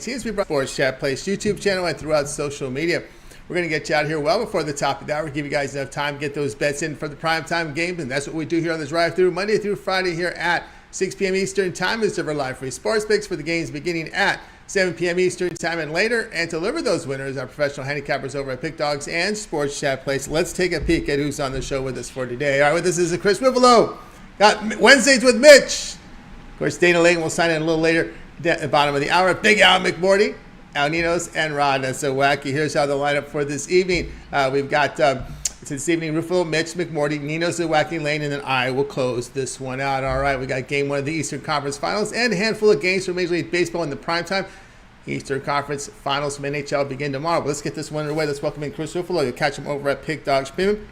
Teams we brought Sports Chat Place YouTube channel and throughout social media. We're going to get you out here well before the top of the hour. Give you guys enough time to get those bets in for the primetime games, and that's what we do here on this drive-through Monday through Friday here at 6 p.m. Eastern Time. Is deliver live free sports picks for the games beginning at 7 p.m. Eastern Time and later, and to deliver those winners our professional handicappers over at Pick Dogs and Sports Chat Place. Let's take a peek at who's on the show with us for today. All right, with us is Chris Wivolo. Got Wednesdays with Mitch. Of course, Dana Layton will sign in a little later at the bottom of the hour. Big Al McMorty, Al Ninos, and Rod. That's so wacky. Here's how the lineup for this evening. We've got this evening Ruffalo, Mitch, McMorty, Ninos, the Wacky Lane, and then I will close this one out. All right, we got game one of the Eastern Conference Finals and a handful of games for Major League Baseball in the primetime. Eastern Conference Finals from NHL begin tomorrow. But let's get this one underway. Let's welcome in Chris Ruffalo. You'll catch him over at Pick Dogs Premium.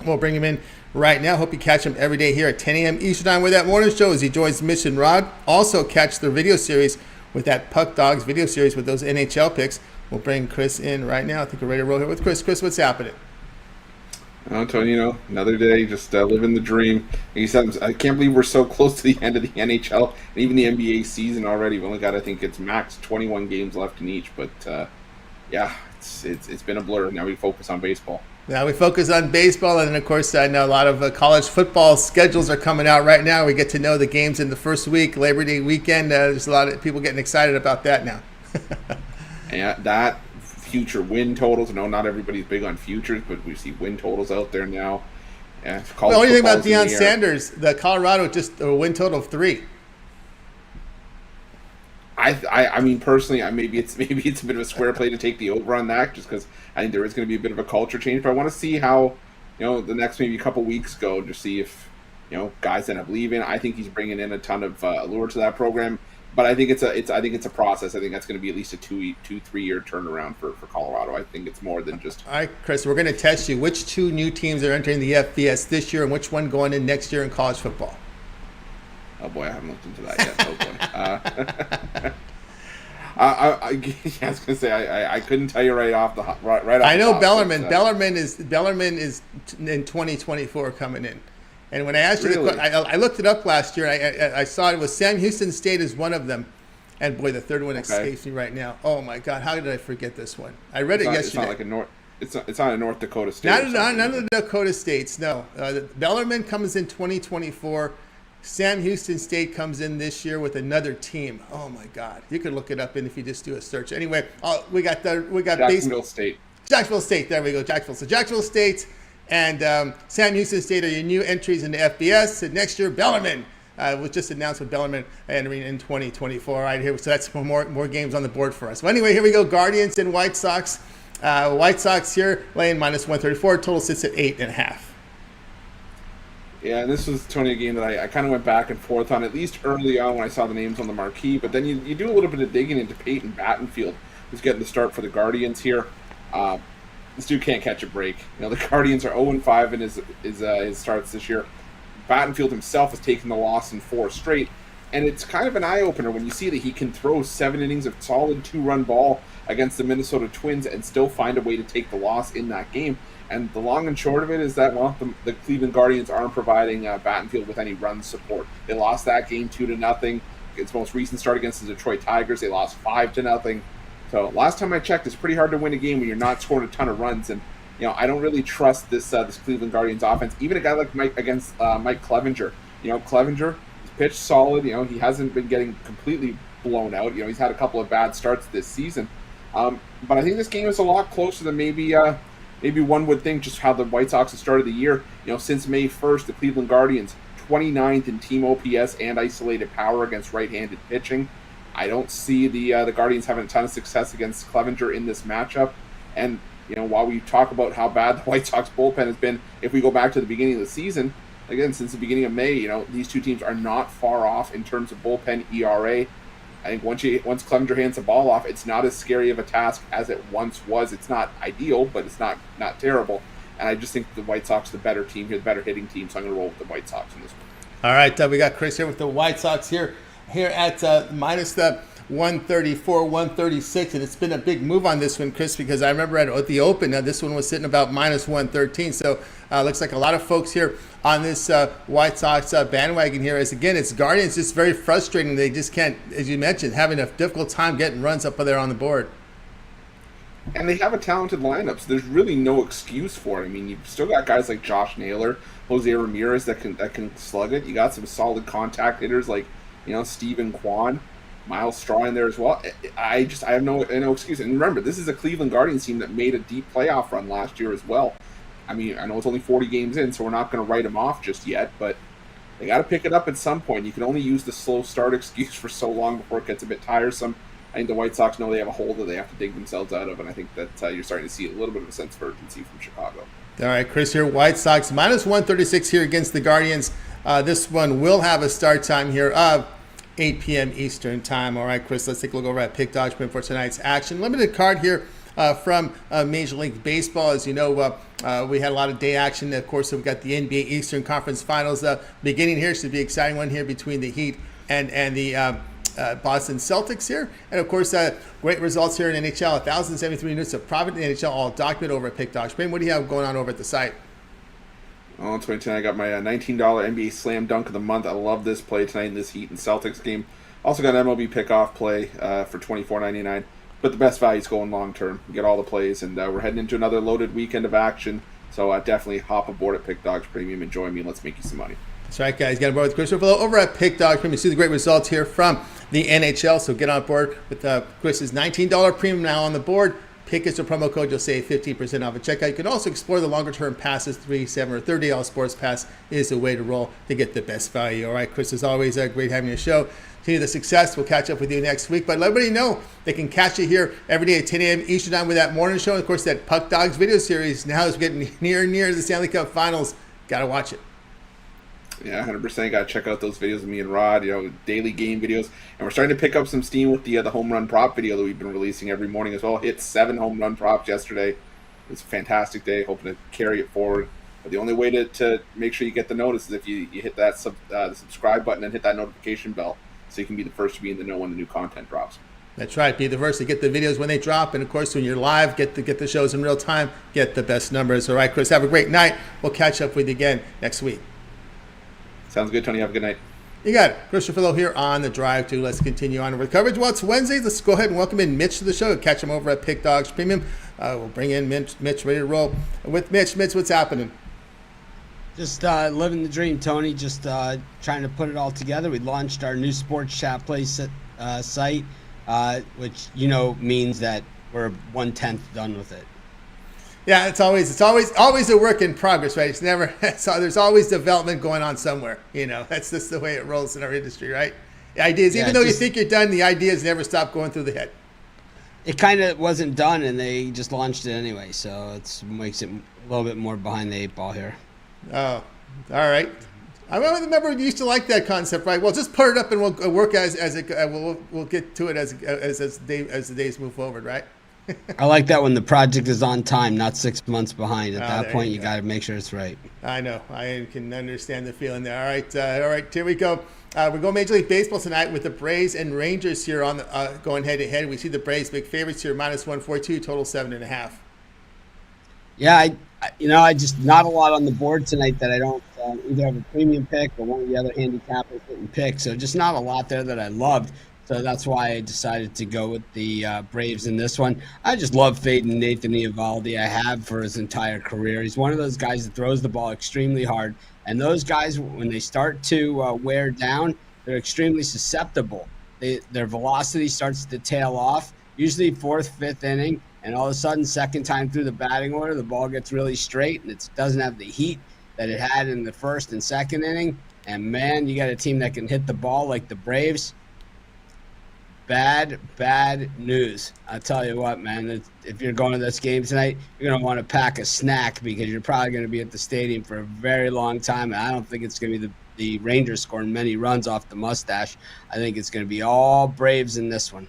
We'll bring him in right now. Hope you catch him every day here at 10 a.m. Eastern Time with that morning show as he joins Mitch and Rod. Also catch their video series with that Puck Dogs video series with those NHL picks. We'll bring Chris in right now. I think we're ready to roll here with Chris. Chris, what's happening? Antonio, another day, just living the dream. He said, I can't believe we're so close to the end of the NHL and even the NBA season already. We've only got, I think it's max 21 games left in each. But yeah, it's been a blur. Now we focus on baseball. Now we focus on baseball, and then, of course, I know a lot of college football schedules are coming out right now. We get to know the games in the first week, Labor Day weekend. There's a lot of people getting excited about that now. Yeah, that future win totals. I know not everybody's big on futures, but we see win totals out there now. Yeah, the only thing about Deion Sanders, the Colorado just a win total of 3. I mean, personally, maybe it's a bit of a square play to take the over on that, just because I think there is going to be a bit of a culture change. But I want to see how, the next maybe couple weeks go to see if, guys end up leaving. I think he's bringing in a ton of allure to that program, but I think it's a process. I think that's going to be at least a 2-3 year turnaround for Colorado. I think it's more than just. All right, Chris, we're going to test you. Which 2 new teams are entering the FBS this year, and which one going in next year in college football? Oh boy, I haven't looked into that yet. Oh boy. I was gonna say I couldn't tell you right off the right. I know Bellarmine. Bellarmine is in 2024 coming in. And when I asked you the question, I looked it up last year. I saw it was Sam Houston State is one of them, and boy, the third one escapes me right now. Oh my God, how did I forget this one? I read it yesterday. It's not like a North. It's not a North Dakota State. None of the Dakota states. No, Bellarmine comes in 2024. Sam Houston State comes in this year with another team. Oh my God! You could look it up, and if you just do a search. Anyway, we got Jacksonville State. Jacksonville State. There we go. Jacksonville. So Jacksonville State and Sam Houston State are your new entries into FBS. And next year, Bellarmine was just announced with Bellarmine entering in 2024 right here. So that's more games on the board for us. Well, anyway, here we go. Guardians and White Sox. White Sox here laying -134. Total sits at 8.5. Yeah, and this was, Tony, a game that I kind of went back and forth on, at least early on when I saw the names on the marquee. But then you do a little bit of digging into Peyton Battenfield, who's getting the start for the Guardians here. This dude can't catch a break. The Guardians are 0-5 in his starts this year. Battenfield himself has taken the loss in 4 straight. And it's kind of an eye-opener when you see that he can throw 7 innings of solid 2-run ball against the Minnesota Twins and still find a way to take the loss in that game. And the long and short of it is that, the Cleveland Guardians aren't providing Battenfield with any run support. They lost that game 2-0. Its most recent start against the Detroit Tigers, they lost 5-0. So last time I checked, it's pretty hard to win a game when you're not scoring a ton of runs. And I don't really trust this Cleveland Guardians offense. Even a guy like Mike Clevenger. Clevenger has pitched solid. He hasn't been getting completely blown out. He's had a couple of bad starts this season. But I think this game is a lot closer than maybe one would think, just how the White Sox have started the year. Since May 1st, the Cleveland Guardians 29th in team OPS and isolated power against right-handed pitching. I don't see the Guardians having a ton of success against Clevenger in this matchup. And while we talk about how bad the White Sox bullpen has been, if we go back to the beginning of the season, again since the beginning of May, these two teams are not far off in terms of bullpen ERA. I think once Clevenger hands the ball off, it's not as scary of a task as it once was. It's not ideal, but it's not terrible. And I just think the White Sox are the better team here, the better hitting team, so I'm going to roll with the White Sox in this one. All right, we got Chris here with the White Sox here at minus the 134, 136, and it's been a big move on this one, Chris, because I remember at the Open, this one was sitting about minus 113. So looks like a lot of folks here on this White Sox bandwagon here. As again, it's Guardians, just very frustrating. They just can't, as you mentioned, having a difficult time getting runs up there on the board. And they have a talented lineup, so there's really no excuse for it. I mean, you've still got guys like Josh Naylor, Jose Ramirez that can slug it. You got some solid contact hitters like, Steven Kwan, Miles Straw in there as well. I have no excuse. And remember, this is a Cleveland Guardians team that made a deep playoff run last year as well. I mean, I know it's only 40 games in, so we're not going to write them off just yet, but they got to pick it up at some point. You can only use the slow start excuse for so long before it gets a bit tiresome. I think the White Sox know they have a hole that they have to dig themselves out of, and I think that you're starting to see a little bit of a sense of urgency from Chicago. All right, Chris here. White Sox minus 136 here against the Guardians. This one will have a start time here of 8 p.m. Eastern time. All right, Chris, let's take a look over at Pick Dodge for tonight's action. Limited card here from Major League Baseball. As you know, we had a lot of day action. Of course, we've got the NBA Eastern Conference Finals beginning here. Should be an exciting one here between the Heat and the Boston Celtics here. And of course, great results here in NHL. 1,073 units of profit in NHL, all documented over at Pick Dodge. What do you have going on over at the site? On tonight, I got my $19 NBA Slam Dunk of the month. I love this play tonight in this Heat and Celtics game. Also got an MLB pickoff play for $24.99. But the best value is going long term. You get all the plays, and we're heading into another loaded weekend of action. So definitely hop aboard at Pick Dodge Premium and join me. Let's make you some money. That's right, guys. Get on board with Chris Ruffalo over at Pick Dodge Premium. You see the great results here from the NHL. So get on board with Chris's $19 premium now on the board. Pick is a promo code. You'll save 15% off at checkout. You can also explore the longer-term passes. 3, 7, or $30 sports pass is the way to roll to get the best value. All right, Chris, as always, great having your show. Continue the success. We'll catch up with you next week. But let everybody know they can catch you here every day at 10 a.m. Eastern Time with that morning show. And, of course, that Puck Dogs video series now is getting near and near the Stanley Cup Finals. Got to watch it. Yeah, 100%. Got to check out those videos of me and Rod, daily game videos. And we're starting to pick up some steam with the home run prop video that we've been releasing every morning as well. Hit 7 home run props yesterday. It was a fantastic day. Hoping to carry it forward. But the only way to make sure you get the notice is if you hit that the subscribe button and hit that notification bell so you can be the first to be in the know when the new content drops. That's right. Be the first to get the videos when they drop. And, of course, when you're live, get the shows in real time. Get the best numbers. All right, Chris, have a great night. We'll catch up with you again next week. Sounds good, Tony. Have a good night. You got it. Chris Ruffalo here on the Drive To. Let's continue on with coverage. Well, it's Wednesday. Let's go ahead and welcome in Mitch to the show. Catch him over at Pick Dogs Premium. We'll bring in Mitch ready to roll with Mitch. Mitch, what's happening? Just living the dream, Tony. Just trying to put it all together. We launched our new sports chat play site, which means that we're 1/10 done with it. Yeah, it's always a work in progress, right? It's never there's always development going on somewhere. That's just the way it rolls in our industry, right? The ideas, even though you think you're done, the ideas never stop going through the head. It kind of wasn't done, and they just launched it anyway, so it makes it a little bit more behind the 8 ball here. Oh, all right. I remember you used to like that concept, right? Well, just put it up and we'll work as it. We'll get to it as the days move forward, right? I like that when the project is on time, not 6 months behind. At that point, you got to make sure it's right. I know. I can understand the feeling there. All right. Here we go. We're going Major League Baseball tonight with the Braves and Rangers here on the going head to head. We see the Braves big favorites here, minus 142, total 7.5. Yeah, I just not a lot on the board tonight that I don't either have a premium pick or one of the other handicappers didn't pick. So just not a lot there that I loved. So that's why I decided to go with the Braves in this one. I just love fading Nathan Eovaldi. I have for his entire career. He's one of those guys that throws the ball extremely hard. And those guys, when they start to wear down, they're extremely susceptible. Their velocity starts to tail off, usually 4th, 5th inning. And all of a sudden, second time through the batting order, the ball gets really straight and it doesn't have the heat that it had in the 1st and 2nd inning. And, man, you got a team that can hit the ball like the Braves. Bad news. I'll tell you what, man, if you're going to this game tonight, you're going to want to pack a snack because you're probably going to be at the stadium for a very long time. And I don't think it's going to be the Rangers scoring many runs off the mustache. I think it's going to be all Braves in this one.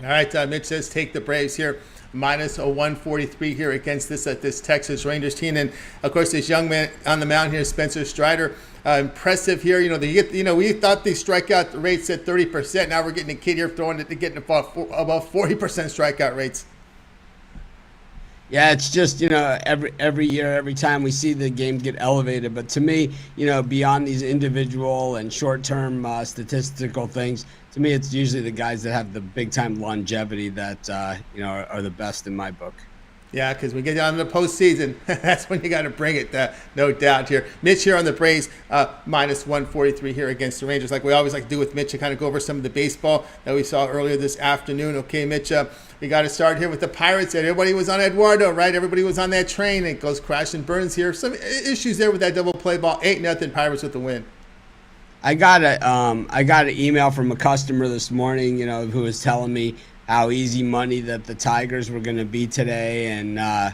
All right, Mitch says take the Braves here. Minus a 143 here against this Texas Rangers team, and of course this young man on the mound here, Spencer Strider, impressive here. We thought the strikeout rates at 30%. Now we're getting a kid here throwing it to getting above 40% strikeout rates. Yeah, it's just, every year, every time we see the game get elevated. But to me, beyond these individual and short-term statistical things, to me, it's usually the guys that have the big-time longevity that, are the best in my book. Yeah, because we get down to the postseason, that's when you got to bring it, no doubt here. Mitch here on the Braves, minus 143 here against the Rangers. Like we always like to do with Mitch, to kind of go over some of the baseball that we saw earlier this afternoon. Okay, Mitch, we got to start here with the Pirates. Everybody was on Eduardo, right? Everybody was on that train. It goes crash and burns here. Some issues there with that double play ball. 8-0 Pirates with the win. I got an email from a customer this morning, who was telling me how easy money that the Tigers were going to be today, and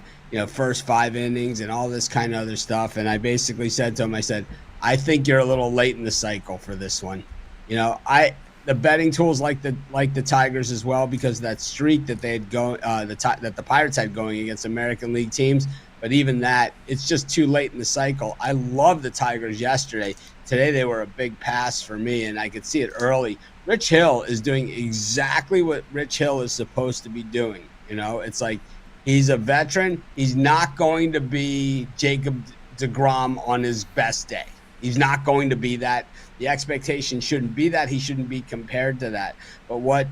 first 5 innings and all this kind of other stuff. And I basically said to him, I said, I think you're a little late in the cycle for this one. The betting tools like the Tigers as well, because that streak that they had that the Pirates had going against American League teams. But even that, it's just too late in the cycle. I love the Tigers yesterday. Today they were a big pass for me, and I could see it early. Rich Hill is doing exactly what Rich Hill is supposed to be doing. It's like he's a veteran. He's not going to be Jacob deGrom on his best day. He's not going to be that. The expectation shouldn't be that. He shouldn't be compared to that. But what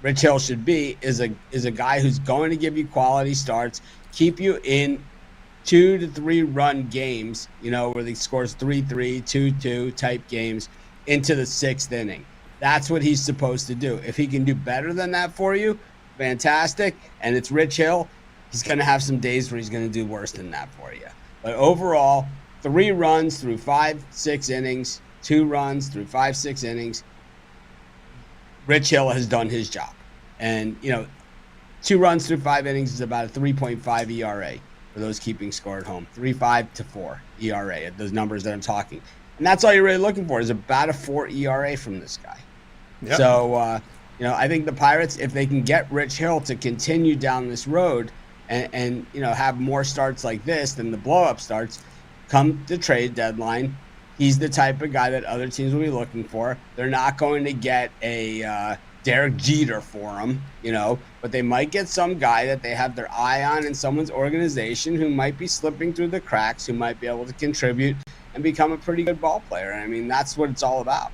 Rich Hill should be is a guy who's going to give you quality starts, keep you in 2 to 3 run games, where he scores 3-3, 2-2 type games into the 6th inning. That's what he's supposed to do. If he can do better than that for you, fantastic. And it's Rich Hill, he's going to have some days where he's going to do worse than that for you. But overall, 3 runs through 5-6 innings, 2 runs through 5-6 innings. Rich Hill has done his job. And, 2 runs through 5 innings is about a 3.5 ERA for those keeping score at home. 3.5 to 4 ERA at those numbers that I'm talking. And that's all you're really looking for, is about a 4 ERA from this guy. Yep. So, I think the Pirates, if they can get Rich Hill to continue down this road and have more starts like this than the blow-up starts, come the trade deadline, he's the type of guy that other teams will be looking for. They're not going to get a Derek Jeter for him, but they might get some guy that they have their eye on in someone's organization who might be slipping through the cracks, who might be able to contribute and become a pretty good ball player. I mean, that's what it's all about.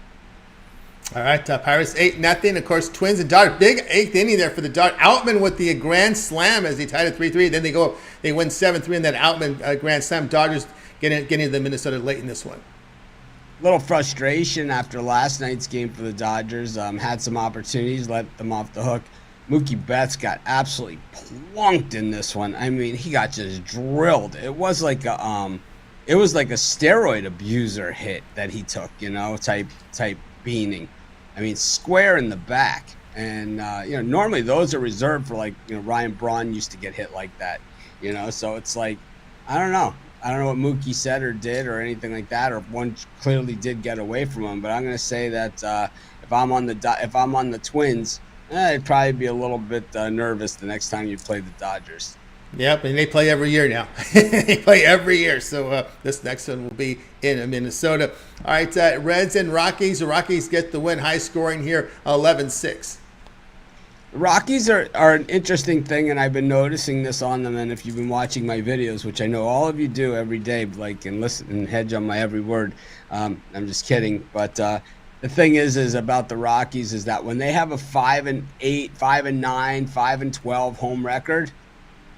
All right, Pirates 8-0. Of course, Twins and Dodgers. Big 8th inning there for the Dodgers. Outman with the grand slam as they tied it 3-3. Then they win 7-3 in that Outman grand slam. Dodgers getting to the Minnesota late in this one. Little frustration after last night's game for the Dodgers. Had some opportunities, let them off the hook. Mookie Betts got absolutely plunked in this one. I mean, he got just drilled. It was like a steroid abuser hit that he took, type beaning. I mean, square in the back. And normally those are reserved for Ryan Braun used to get hit like that. So it's like, I don't know what Mookie said or did or anything like that, or if one clearly did get away from him. But I'm going to say that if I'm on the Twins, I'd probably be a little bit nervous the next time you play the Dodgers. Yep, and they play every year now. They play every year. So this next one will be in Minnesota. All right, Reds and Rockies. The Rockies get the win. High scoring here, 11-6. The Rockies are an interesting thing, and I've been noticing this on them. And if you've been watching my videos, which I know all of you do every day, and listen and hedge on my every word, I'm just kidding. But the thing is about the Rockies is that when they have a 5-8, 5-9, 5-12 home record,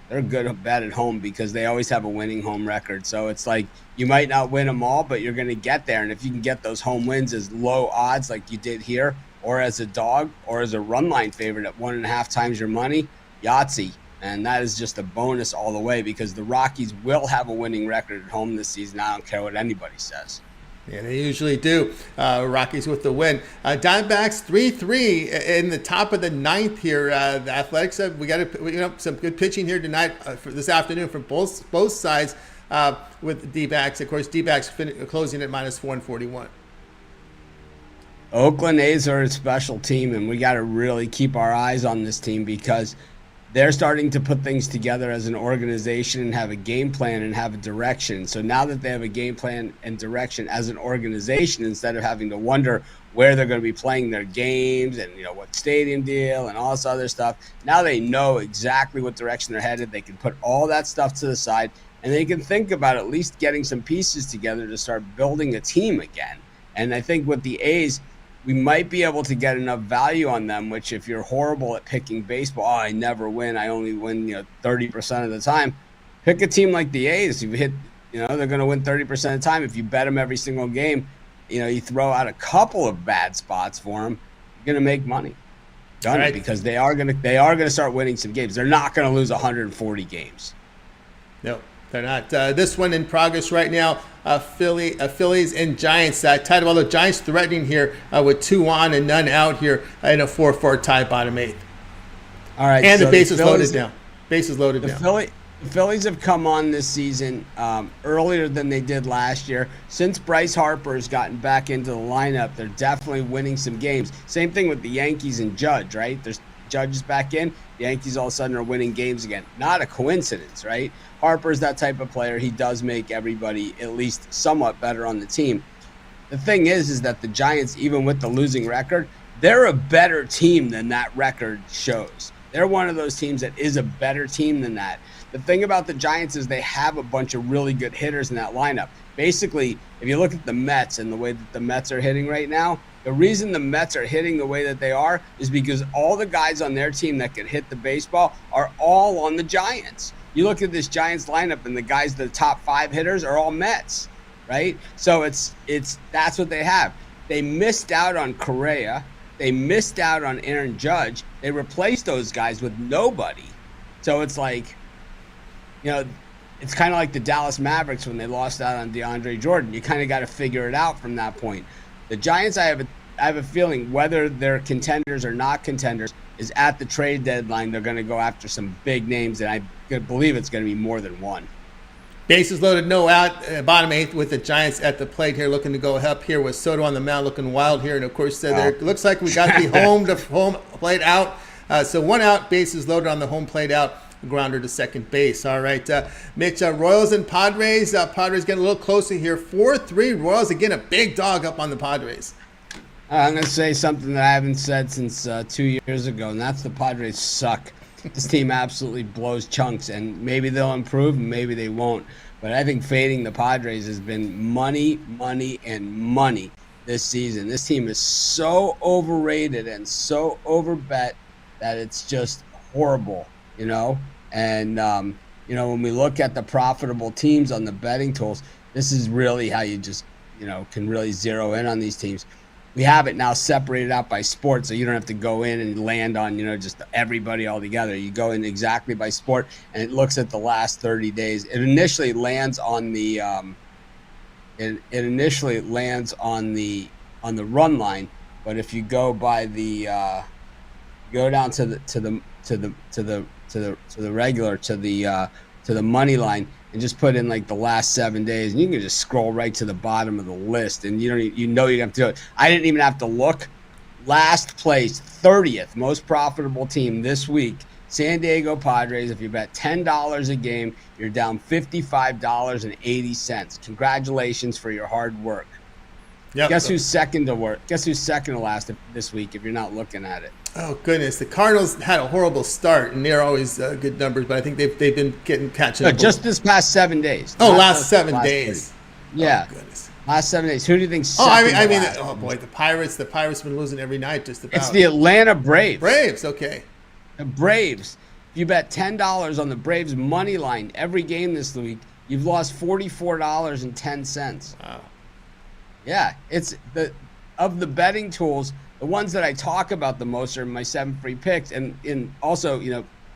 they're good at bet at home because they always have a winning home record. So it's like you might not win them all, but you're going to get there. And if you can get those home wins as low odds like you did here, or as a dog, or as a run line favorite at 1.5 times your money, Yahtzee. And that is just a bonus all the way because the Rockies will have a winning record at home this season. I don't care what anybody says. Yeah, they usually do. Rockies with the win. Diamondbacks 3-3 in the top of the 9th here. The Athletics, we got some good pitching here tonight, for this afternoon from both sides with the D-backs. Of course, D-backs closing at minus 141. Oakland A's are a special team, and we got to really keep our eyes on this team because they're starting to put things together as an organization and have a game plan and have a direction. So now that they have a game plan and direction as an organization, instead of having to wonder where they're going to be playing their games and what stadium deal and all this other stuff, now they know exactly what direction they're headed. They can put all that stuff to the side, and they can think about at least getting some pieces together to start building a team again. And I think with the A's, we might be able to get enough value on them, which if you're horrible at picking baseball, I never win, I only win 30% of the time. Pick a team like the A's. If you hit, they're going to win 30% of the time. If you bet them every single game, you throw out a couple of bad spots for them, you're going to make money. Done right. It, because they are going to start winning some games. They're not going to lose 140 games. No, they're not. This one in progress right now. Phillies and Giants tied. Well, the Giants threatening here with 2 on and none out here in a 4-4 tie, bottom 8th. All right, and so the bases loaded down. Bases loaded down. The Phillies have come on this season earlier than they did last year. Since Bryce Harper has gotten back into the lineup, they're definitely winning some games. Same thing with the Yankees and Judge, right? There's Judge is back in. The Yankees all of a sudden are winning games again. Not a coincidence, right? Harper's that type of player. He does make everybody at least somewhat better on the team. The thing is that the Giants, even with the losing record, they're a better team than that record shows. They're one of those teams that is a better team than that. The thing about the Giants is they have a bunch of really good hitters in that lineup. Basically, if you look at the Mets and the way that the Mets are hitting right now, the reason the Mets are hitting the way that they are is because all the guys on their team that can hit the baseball are all on the Giants. You look at this Giants lineup and the guys, the top 5 hitters are all Mets, right? So it's that's what they have. They missed out on Correa. They missed out on Aaron Judge. They replaced those guys with nobody. So it's like, it's kind of like the Dallas Mavericks when they lost out on DeAndre Jordan. You kind of got to figure it out from that point. The Giants, I have a feeling, whether they're contenders or not contenders, is at the trade deadline. They're going to go after some big names, and I believe it's going to be more than one. Bases loaded, no out, bottom 8th with the Giants at the plate here, looking to go up here with Soto on the mound, looking wild here. And of course, there looks like we got the home plate out. So 1 out, bases loaded on the home plate out. Grounder to second base. All right, Mitch, Royals and Padres. Padres getting a little closer here. 4-3 Royals. Again, a big dog up on the Padres. I'm going to say something that I haven't said since 2 years ago, and that's the Padres suck. This team absolutely blows chunks, and maybe they'll improve, and maybe they won't. But I think fading the Padres has been money, and money this season. This team is so overrated and so overbet that it's just horrible, And, when we look at the profitable teams on the betting tools, this is really how you just, can really zero in on these teams. We have it now separated out by sport, so you don't have to go in and land on, just everybody all together. You go in exactly by sport, and it looks at the last 30 days. It initially lands on the on the run line, but if you go by the go down to the money line and just put in like the last 7 days, and you can just scroll right to the bottom of the list, and you don't have to do it. I didn't even have to look. Last place, 30th most profitable team this week, San Diego Padres. If you bet $10 a game, you're down $55.80. Congratulations for your hard work. Yep. Guess who's second to last this week if you're not looking at it? Oh, goodness. The Cardinals had a horrible start, and they're always good numbers, but I think they've been catching up. Just this past 7 days. Last 7 days. 30. Yeah. Oh, goodness. Last 7 days. Who do you think's second oh, boy, the Pirates. The Pirates have been losing every night just about. It's the Atlanta Braves. Braves, okay. The Braves. If you bet $10 on the Braves money line every game this week, you've lost $44.10. Wow. Yeah, it's of the betting tools, the ones that I talk about the most are my 7 free picks, and also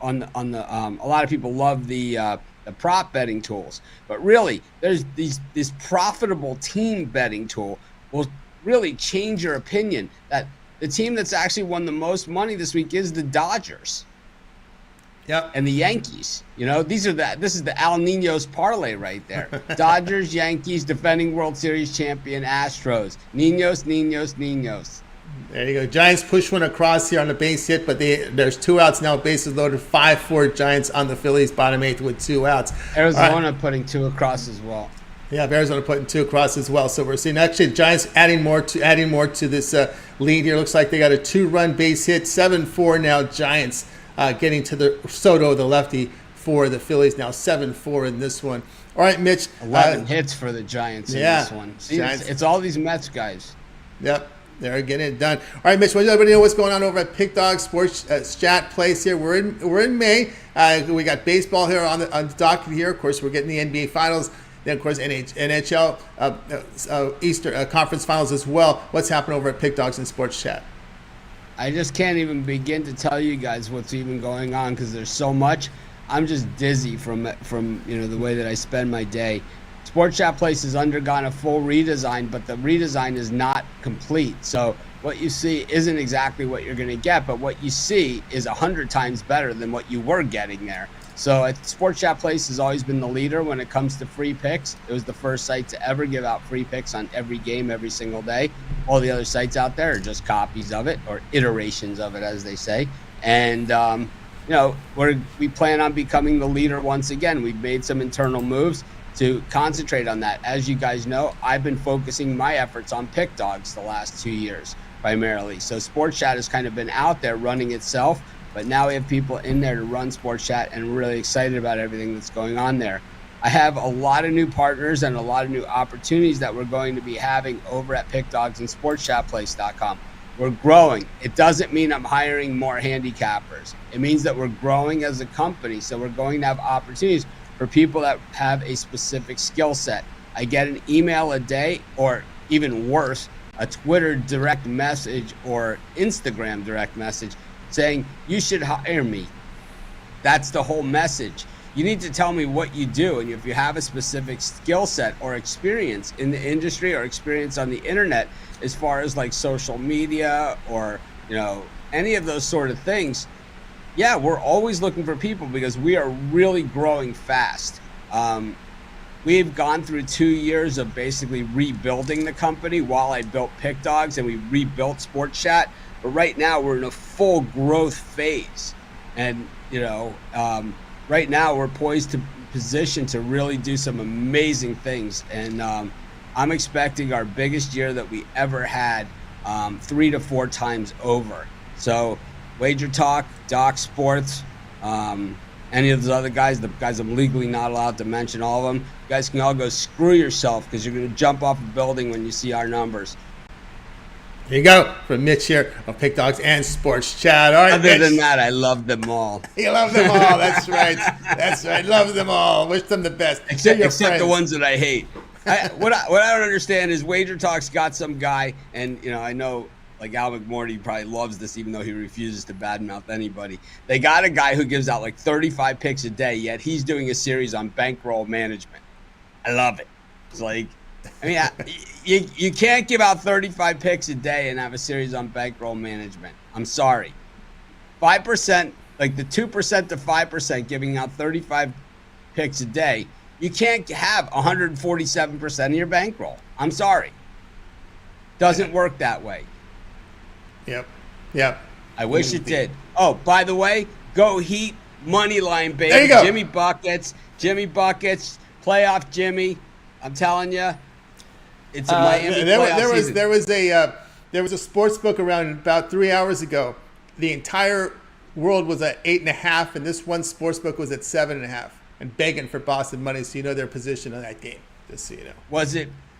on the a lot of people love the prop betting tools, but really there's this profitable team betting tool will really change your opinion that the team that's actually won the most money this week is the Dodgers. Yep. And the Yankees. This is the Al Niños parlay right there. Dodgers, Yankees, defending World Series champion Astros. Niños. There you go. Giants push one across here on the base hit, but there's 2 outs now. Bases loaded. 5-4 Giants on the Phillies. Bottom 8th with 2 outs. Arizona putting 2 across as well. Yeah, Arizona putting 2 across as well. So we're seeing actually Giants adding more to this lead here. Looks like they got a 2-run base hit. 7-4 now. Giants getting to the Soto, the lefty, for the Phillies. Now 7-4 in this one. All right, Mitch. 11 hits for the Giants in this one. See, it's all these Mets guys. Yep. They're getting it done. All right, Mitch, want everybody know what's going on over at Pick Dog Sports Chat Place here. We're in May. We got baseball here on the docket here. Of course, we're getting the NBA Finals. Then, of course, NHL Eastern Conference Finals as well. What's happening over at Pick Dogs and Sports Chat? I just can't even begin to tell you guys what's even going on because there's so much. I'm just dizzy from the way that I spend my day. Sports Chat Place has undergone a full redesign, but the redesign is not complete. So what you see isn't exactly what you're going to get, but what you see is 100 times better than what you were getting there. So Sports Chat Place has always been the leader when it comes to free picks. It was the first site to ever give out free picks on every game every single day. All the other sites out there are just copies of it or iterations of it, as they say. And we plan on becoming the leader once again. We've made some internal moves to concentrate on that. As you guys know, I've been focusing my efforts on Pick Dogs the last 2 years primarily. So Sports Chat has kind of been out there running itself, but now we have people in there to run Sports Chat and we're really excited about everything that's going on there. I have a lot of new partners and a lot of new opportunities that we're going to be having over at Pick Dogs and SportsChatPlace.com. We're growing. It doesn't mean I'm hiring more handicappers. It means that we're growing as a company. So we're going to have opportunities for people that have a specific skill set. I get an email a day, or even worse, a Twitter direct message or Instagram direct message saying, you should hire me. That's the whole message. You need to tell me what you do. And if you have a specific skill set or experience in the industry or experience on the internet, as far as like social media or, any of those sort of things, yeah, we're always looking for people because we are really growing fast. We've gone through 2 years of basically rebuilding the company while I built Pick Dogs and we rebuilt Sports Chat. But right now we're in a full growth phase. And, right now we're poised to position to really do some amazing things. And I'm expecting our biggest year that we ever had 3 to 4 times over. So Wager Talk, Doc Sports, any of those other guys, the guys I'm legally not allowed to mention all of them, you guys can all go screw yourself because you're going to jump off a building when you see our numbers. There you go, from Mitch here of Pick Dogs and Sports Chat. All right, Other than that, I love them all. You love them all. That's right. That's right. Love them all. Wish them the best. Except the ones that I hate. What I don't understand is Wager Talk's got some guy, and I know like Al McMorty probably loves this, even though he refuses to badmouth anybody. They got a guy who gives out like 35 picks a day, yet he's doing a series on bankroll management. I love it. It's like, you can't give out 35 picks a day and have a series on bankroll management. I'm sorry. 5%, like the 2% to 5% giving out 35 picks a day, you can't have 147% of your bankroll. I'm sorry. Doesn't work that way. Yep. I wish it did. Oh, by the way, go Heat, money line, baby. There you go. Jimmy Buckets, playoff Jimmy. I'm telling you, it's a Miami playoff season. There was a sports book around about 3 hours ago. The entire world was at 8.5, and this one sports book was at 7.5, and begging for Boston money, so you know their position on that game. Just so you know.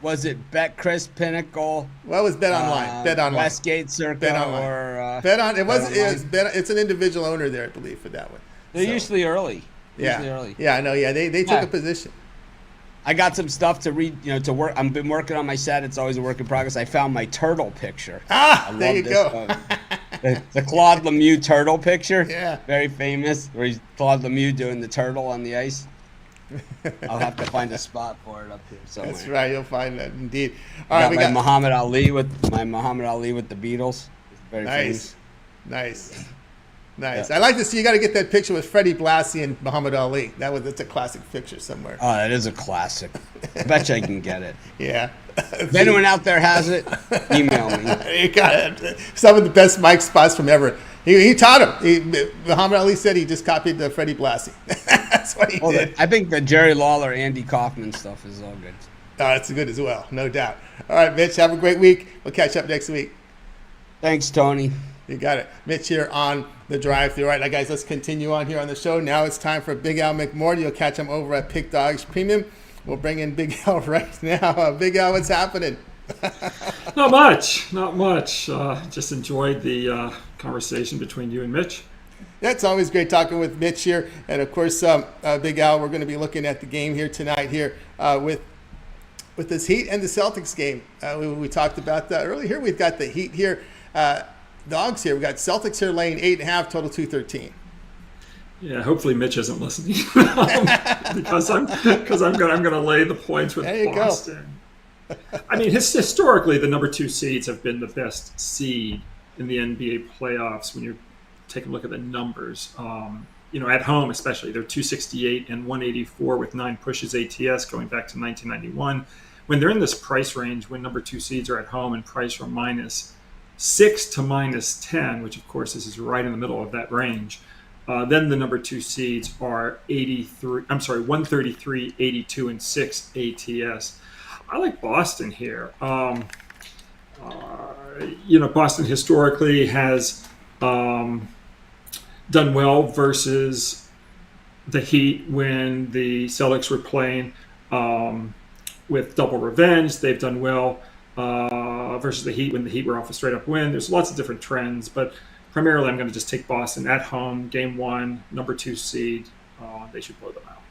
Was it Bet Chris Pinnacle? Well, it was Bet Online. Bet Online. Westgate Circle Bet Online. or Bet on. It's an individual owner there, I believe, for that one. They're usually early. Yeah, I know. Yeah, they took a position. I got some stuff to read, to work. I've been working on my set. It's always a work in progress. I found my turtle picture. There you go. The Claude Lemieux turtle picture. Yeah. Very famous. Where he's Claude Lemieux doing the turtle on the ice. I'll have to find a spot for it up here somewhere. That's right. You'll find that indeed. All right, we got Muhammad Ali with the Beatles. Very famous. Nice. Nice. I like to see. You got to get that picture with Freddie Blassie and Muhammad Ali. That's a classic picture somewhere. Oh, that is a classic. I bet you I can get it. Yeah. If anyone out there has it, email me. You got it. Some of the best mic spots from ever. He taught him. Muhammad Ali said he just copied the Freddie Blassie. That's what he did. I think the Jerry Lawler, Andy Kaufman stuff is all good. That's good as well, no doubt. All right, Mitch, have a great week. We'll catch up next week. Thanks, Tony. You got it. Mitch here on the drive-thru. All right, now, guys, let's continue on here on the show. Now it's time for Big Al McMorty. You'll catch him over at Pick Dogs Premium. We'll bring in Big Al right now. Big Al, what's happening? Not much. Just enjoyed the conversation between you and Mitch. Yeah, it's always great talking with Mitch here. And, of course, Big Al, we're going to be looking at the game here tonight here with this Heat and the Celtics game. We talked about that earlier. Here we've got the Heat here. Dogs here. We got Celtics here laying 8.5, total 213. Yeah, hopefully Mitch isn't listening because I'm going to lay the points with Boston. I mean, historically, the number 2 seeds have been the best seed in the NBA playoffs. When you take a look at the numbers, at home especially, they're 268 and 184 with 9 pushes ATS going back to 1991. When they're in this price range, when number 2 seeds are at home and price are -6 to -10, which of course this is right in the middle of that range, then the number 2 seeds are 133, 82, and 6 ATS. I like Boston here. Boston historically has done well versus the Heat when the Celtics were playing with double revenge. They've done well versus the Heat when the Heat were off a straight-up win. There's lots of different trends, but primarily I'm going to just take Boston at home, game 1, number 2 seed. They should blow them out.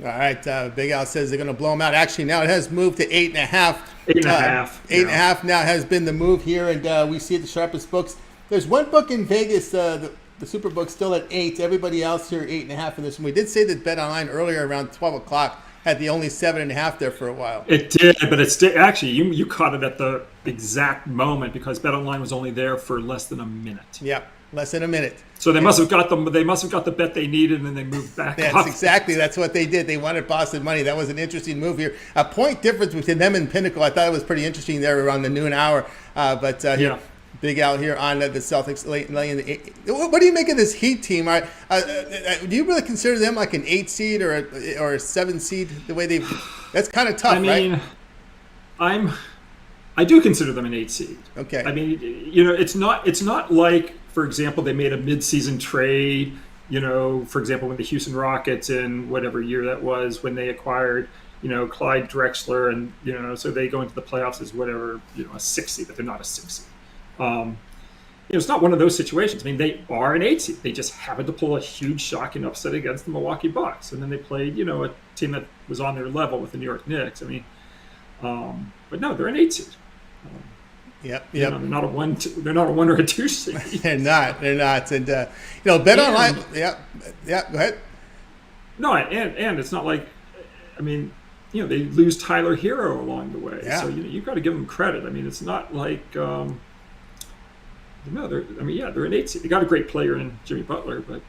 All right, Big Al says they're going to blow them out. Actually, now it has moved to 8.5. 8.5. 8.5 now has been the move here, and we see the sharpest books. There's one book in Vegas, the Superbook, still at 8. Everybody else here 8.5 in this one. We did say that Bet Online earlier around 12 o'clock had the only 7.5 there for a while. It did, but actually you caught it at the exact moment because Bet Online was only there for less than a minute. Yep. Less than a minute. So they must have got the bet they needed, and then they moved back. That's what they did. They wanted Boston money. That was an interesting move here. A point difference between them and Pinnacle. I thought it was pretty interesting there around the noon hour. Here, Big Al here on the Celtics laying the 8. What do you make of this Heat team? Do you really consider them like an 8 seed or a 7 seed? The way that's kind of tough, right? I do consider them an 8 seed. Okay. I mean, it's not like, for example, they made a mid-season trade, for example, when the Houston Rockets in whatever year that was, when they acquired, Clyde Drexler, and, so they go into the playoffs as whatever, a 6 seed, but they're not a 6 seed. It's not one of those situations. I mean, they are an 8 seed. They just happened to pull a huge shocking upset against the Milwaukee Bucks. And then they played, a team that was on their level with the New York Knicks. I mean, but no, they're an 8 seed. Yep. They're not a 1 or a 2 seed. They're not. And Bet Online. Yeah. Go ahead. No, and it's not like, I mean, they lose Tyler Hero along the way. Yeah. So you've got to give them credit. I mean, it's not like they're an 8 seed. They got a great player in Jimmy Butler, but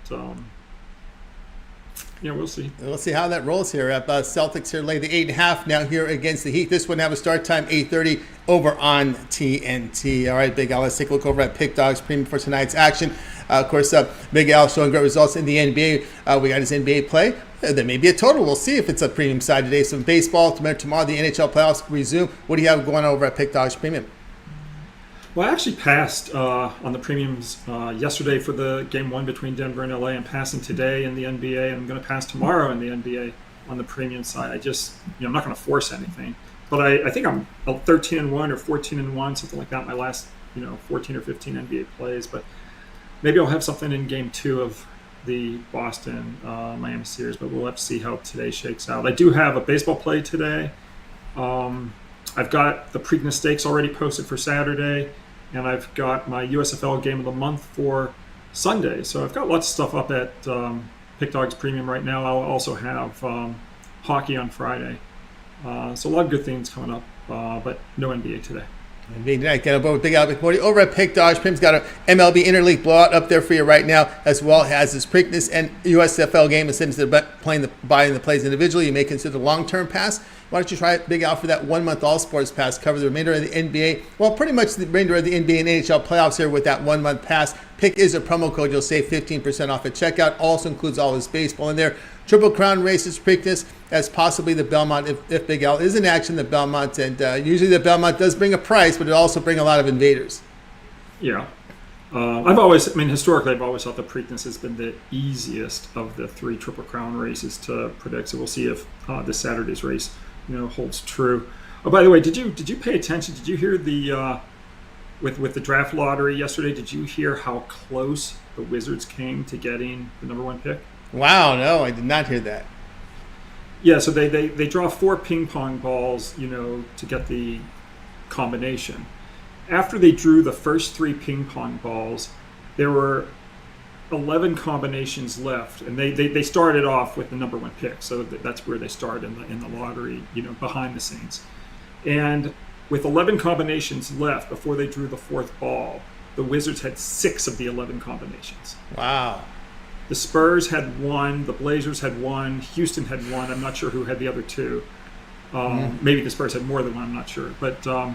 we'll see. We'll see how that rolls here. Celtics here lay the 8.5 now here against the Heat. This one have a start time 8:30 over on TNT. All right, Big Al, let's take a look over at Pick Dogs Premium for tonight's action. Of course, Big Al showing great results in the NBA. We got his NBA play. There may be a total. We'll see if it's a premium side today. Some baseball. Tomorrow the NHL playoffs resume. What do you have going over at Pick Dogs Premium? Well, I actually passed on the premiums yesterday for the game 1 between Denver and LA. I'm passing today in the NBA, and I'm going to pass tomorrow in the NBA on the premium side. I just, I'm not going to force anything. But I think I'm 13-1 or 14-1, something like that, my last, 14 or 15 NBA plays. But maybe I'll have something in game 2 of the Boston-Miami series, but we'll have to see how today shakes out. I do have a baseball play today. I've got the Preakness Stakes already posted for Saturday, and I've got my USFL Game of the Month for Sunday. So I've got lots of stuff up at Pick Dogs Premium right now. I'll also have hockey on Friday. So a lot of good things coming up, but no NBA today. Tonight, get aboard with Big Al McMorty over at Pick Dodge. Prim's got an MLB Interleague blowout up there for you right now, as well as his Preakness and USFL game. Instead of buying the plays individually, you may consider the long-term pass. Why don't you try Big Al for that 1 month All Sports pass? Cover the remainder of the NBA. Well, pretty much the remainder of the NBA and NHL playoffs here with that 1 month pass. Pick is a promo code. You'll save 15% off at checkout. Also includes all his baseball in there. Triple Crown races, Preakness, as possibly the Belmont if Big Al is in action, the Belmont. And usually the Belmont does bring a price, but it also brings a lot of invaders. Yeah. Historically, I've always thought the Preakness has been the easiest of the 3 Triple Crown races to predict. So we'll see if this Saturday's race, holds true. Oh, by the way, did you pay attention? Did you hear the with the draft lottery yesterday? Did you hear how close the Wizards came to getting the number 1 pick? Wow, no, I did not hear that. Yeah, so they draw 4 ping pong balls, to get the combination. After they drew the first 3 ping pong balls, there were 11 combinations left, and they started off with the number 1 pick, so that's where they start in the lottery, behind the scenes. And with 11 combinations left before they drew the 4th ball, the Wizards had 6 of the 11 combinations. Wow. The Spurs had 1, the Blazers had 1, Houston had 1. I'm not sure who had the other 2. Maybe the Spurs had more than 1. I'm not sure, but I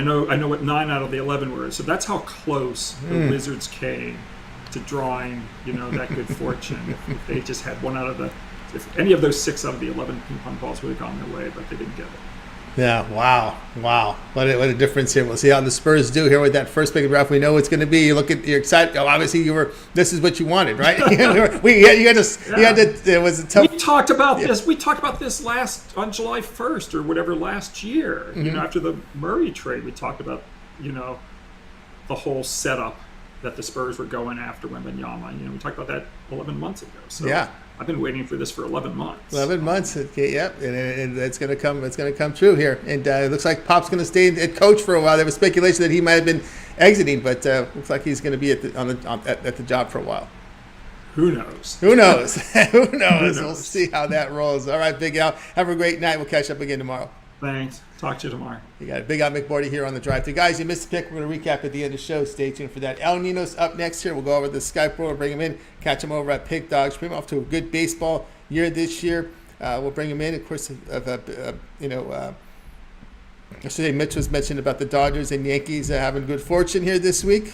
know what 9 out of the 11 were. So that's how close the Wizards came to drawing, that good fortune. If they just had 1 out of if any of those 6 out of the 11 ping pong balls would have gone their way, but they didn't get it. Yeah, wow. What a difference here. We'll see how the Spurs do here with that first pick of the draft. We know it's going to be. You're excited. Oh, obviously, this is what you wanted, right? It was a tough. We talked about this. We talked about this on July 1st or whatever last year. After the Murray trade, we talked about, the whole setup that the Spurs were going after Wembanyama. We talked about that 11 months ago. So yeah. I've been waiting for this for 11 months. 11 months, okay, yep, and it's going to come. It's going to come true here, and it looks like Pop's going to stay at coach for a while. There was speculation that he might have been exiting, but looks like he's going to be at the job for a while. Who knows? Who knows? Who knows? We'll see how that rolls. All right, Big Al, have a great night. We'll catch up again tomorrow. Thanks. Talk to you tomorrow. You got it. Big Al McMorty here on the drive. Guys, you missed the pick. We're going to recap at the end of the show. Stay tuned for that. El Nino's up next here. We'll go over the Skype roll, bring him in, catch him over at Pick Dogs. Bring him off to a good baseball year this year. We'll bring him in. Of course, yesterday Mitch was mentioned about the Dodgers and Yankees having good fortune here this week.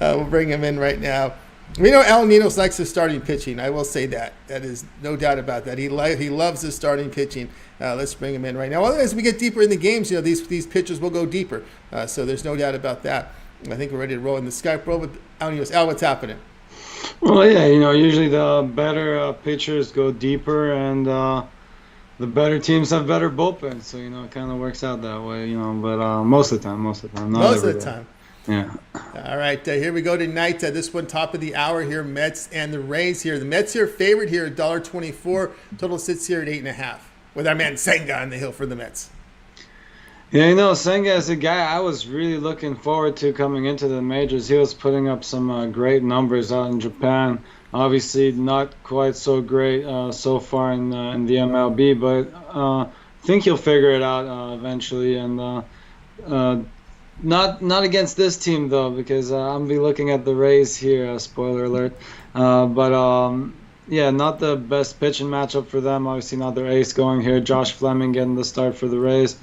We'll bring him in right now. We know El Ninos likes his starting pitching. I will say that. That is no doubt about that. He loves his starting pitching. Let's bring him in right now. Well, as we get deeper in the games, these pitchers will go deeper. So there's no doubt about that. I think we're ready to roll in the Skype roll with El Ninos. Al, what's happening? Well, yeah, usually the better pitchers go deeper, and the better teams have better bullpens. So it kind of works out that way. But most of the time, not most every of the day. time. Yeah. All right, here we go tonight. This one, top of the hour here, Mets and the Rays here. The Mets here favored here at $1.24. Total sits here at 8.5. With our man Senga on the hill for the Mets. Yeah, Senga is a guy I was really looking forward to coming into the majors. He was putting up some great numbers out in Japan. Obviously, not quite so great so far in the MLB, but I think he'll figure it out eventually. And Not against this team, though, because I'm be looking at the Rays here, spoiler alert. Yeah, not the best pitching matchup for them. Obviously not their ace going here. Josh Fleming getting the start for the Rays.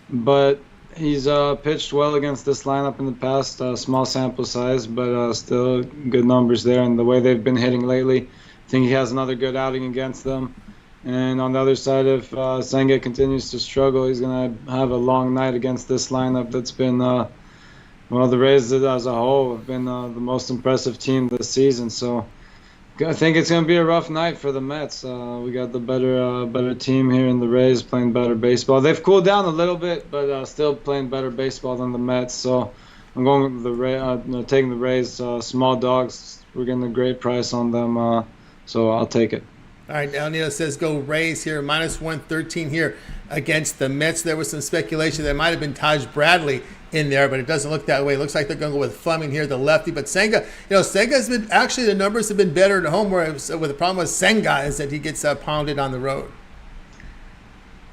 But he's pitched well against this lineup in the past. Small sample size, but still good numbers there. And the way they've been hitting lately, I think he has another good outing against them. And on the other side, if Senga continues to struggle, he's going to have a long night against this lineup that's been, the Rays as a whole have been the most impressive team this season. So I think it's going to be a rough night for the Mets. We got the better team here in the Rays playing better baseball. They've cooled down a little bit, but still playing better baseball than the Mets. So I'm going with taking the Rays, small dogs. We're getting a great price on them, so I'll take it. All right, El Nino says go Rays here, minus 113 here against the Mets. There was some speculation that might have been Taj Bradley in there, but it doesn't look that way. It looks like they're going to go with Fleming here, the lefty. But Senga, Senga's been, actually the numbers have been better at home, where the problem with Senga is that he gets pounded on the road.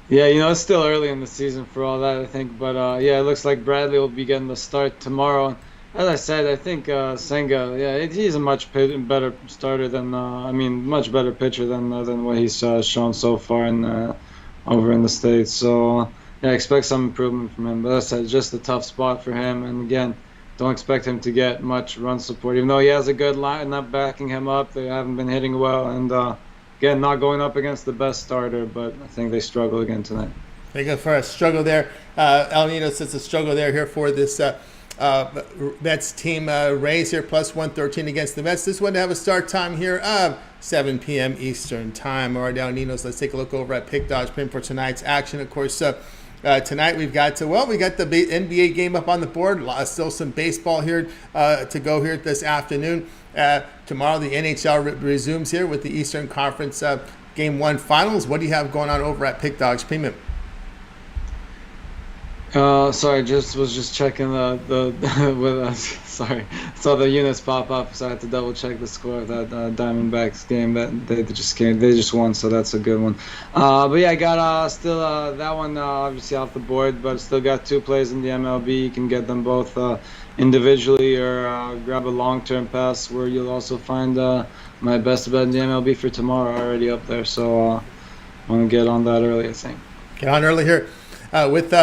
Yeah, it's still early in the season for all that, I think. But yeah, it looks like Bradley will be getting the start tomorrow. As I said, I think Senga, yeah, he's a much better starter than, much better pitcher than what he's shown so far over in the States. So yeah, I expect some improvement from him. But that's just a tough spot for him. And again, don't expect him to get much run support, even though he has a good lineup backing him up. They haven't been hitting well, and again, not going up against the best starter, but I think they struggle again tonight. They go for a struggle there. El Nino says a struggle there here for this Mets team. Rays here plus 113 against the Mets. This one to have a start time here of 7 p.m. Eastern time. All right, El Ninos, let's take a look over at Pick Dodge Pin for tonight's action. Of course, tonight we got the NBA game up on the board. Still some baseball here to go here this afternoon. Tomorrow the NHL resumes here with the Eastern Conference Game 1 finals. What do you have going on over at Pick Dogs Premium? Sorry, was just checking the with us. Sorry, saw the units pop up, so I had to double check the score of that Diamondbacks game that they just won, so that's a good one. But yeah, I got still that one obviously off the board, but still got 2 plays in the MLB. You can get them both individually or grab a long-term pass where you'll also find my best bet in the MLB for tomorrow already up there. So I want to get on that early, I think. Get on early here with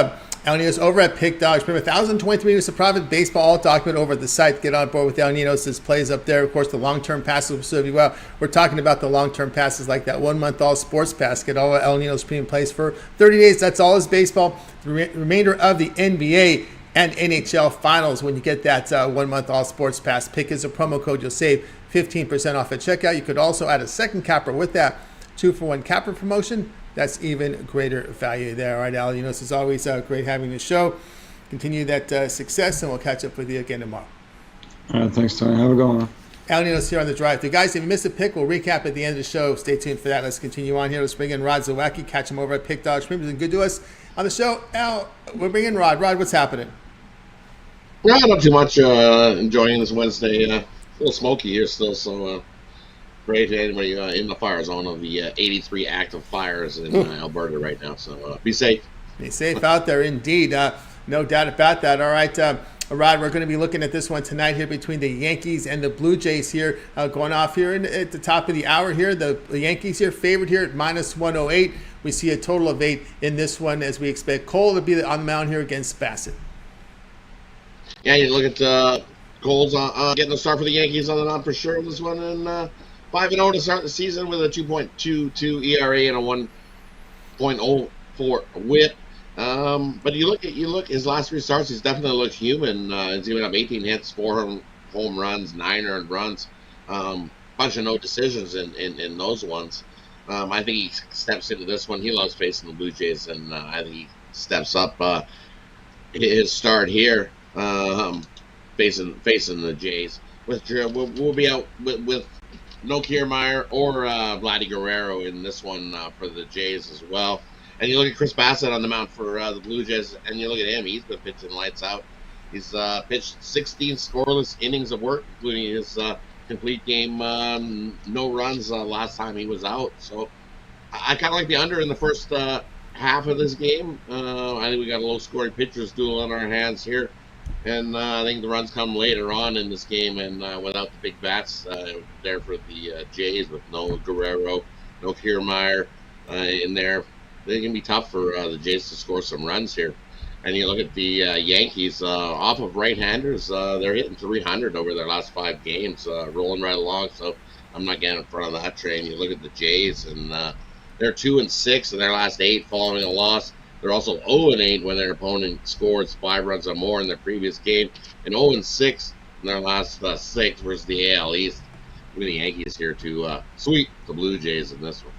El Ninos over at Pick Dogs. Remember, 1,023 minutes of profit baseball all document over at the site. Get on board with El Ninos. This plays up there. Of course, the long-term passes will serve you well. We're talking about the long-term passes like that 1-month all sports pass. Get all El Ninos premium plays for 30 days. That's all his baseball. The remainder of the NBA and NHL finals. When you get that 1-month all sports pass, pick as a promo code. You'll save 15% off at checkout. You could also add a second capper with that 2-for-1 capper promotion. That's even greater value there. All right, Al, it's always great having the show. Continue that success, and we'll catch up with you again tomorrow. All right, thanks, Tony. Have a good one. Al Ninos here on the drive. Guys, if you missed a pick, we'll recap at the end of the show. Stay tuned for that. Let's continue on here. Let's bring in Rod Zawacki. Catch him over at Pick Dogs Premium. It's been good to us on the show. Al, we're bringing Rod. Rod, what's happening? No, not too much. Enjoying this Wednesday. A little smoky here still, so great to anybody in the fire zone of the 83 active fires in Alberta right now. So be safe. Be safe out there, indeed. No doubt about that. All right, Rod, we're going to be looking at this one tonight here between the Yankees and the Blue Jays here, going off here at the top of the hour here. The Yankees here favored here at minus 108. We see a total of 8 in this one as we expect Cole to be on the mound here against Bassett. Yeah, you look at Cole's getting the start for the Yankees on the mound for sure this one, and 5-0 to start the season with a 2.22 ERA and a 1.04 WHIP. But you look his last 3 starts, he's definitely looked human. He's given up 18 hits, 4 home runs, 9 earned runs, bunch of no decisions in those ones. I think he steps into this one. He loves facing the Blue Jays, and I think he steps up his start here, facing the Jays. We'll be out with no Kiermaier or Vladdy Guerrero in this one for the Jays as well. And you look at Chris Bassett on the mound for the Blue Jays, and you look at him. He's been pitching lights out. He's pitched 16 scoreless innings of work, including his complete game, no runs last time he was out. So I kind of like the under in the first half of this game. I think we got a low-scoring pitchers duel on our hands here. And I think the runs come later on in this game, and without the big bats there for the Jays, with no Guerrero, no Kiermaier in there, it's going to be tough for the Jays to score some runs here. And you look at the Yankees, off of right-handers, they're hitting 300 over their last 5 games, rolling right along, so I'm not getting in front of that train. You look at the Jays, and they're 2-6 in their last 8 following a loss. They're also 0-8 when their opponent scores 5 runs or more in their previous game, and 0-6 in their last 6 versus the AL East. Look at the Yankees here to sweep the Blue Jays in this one.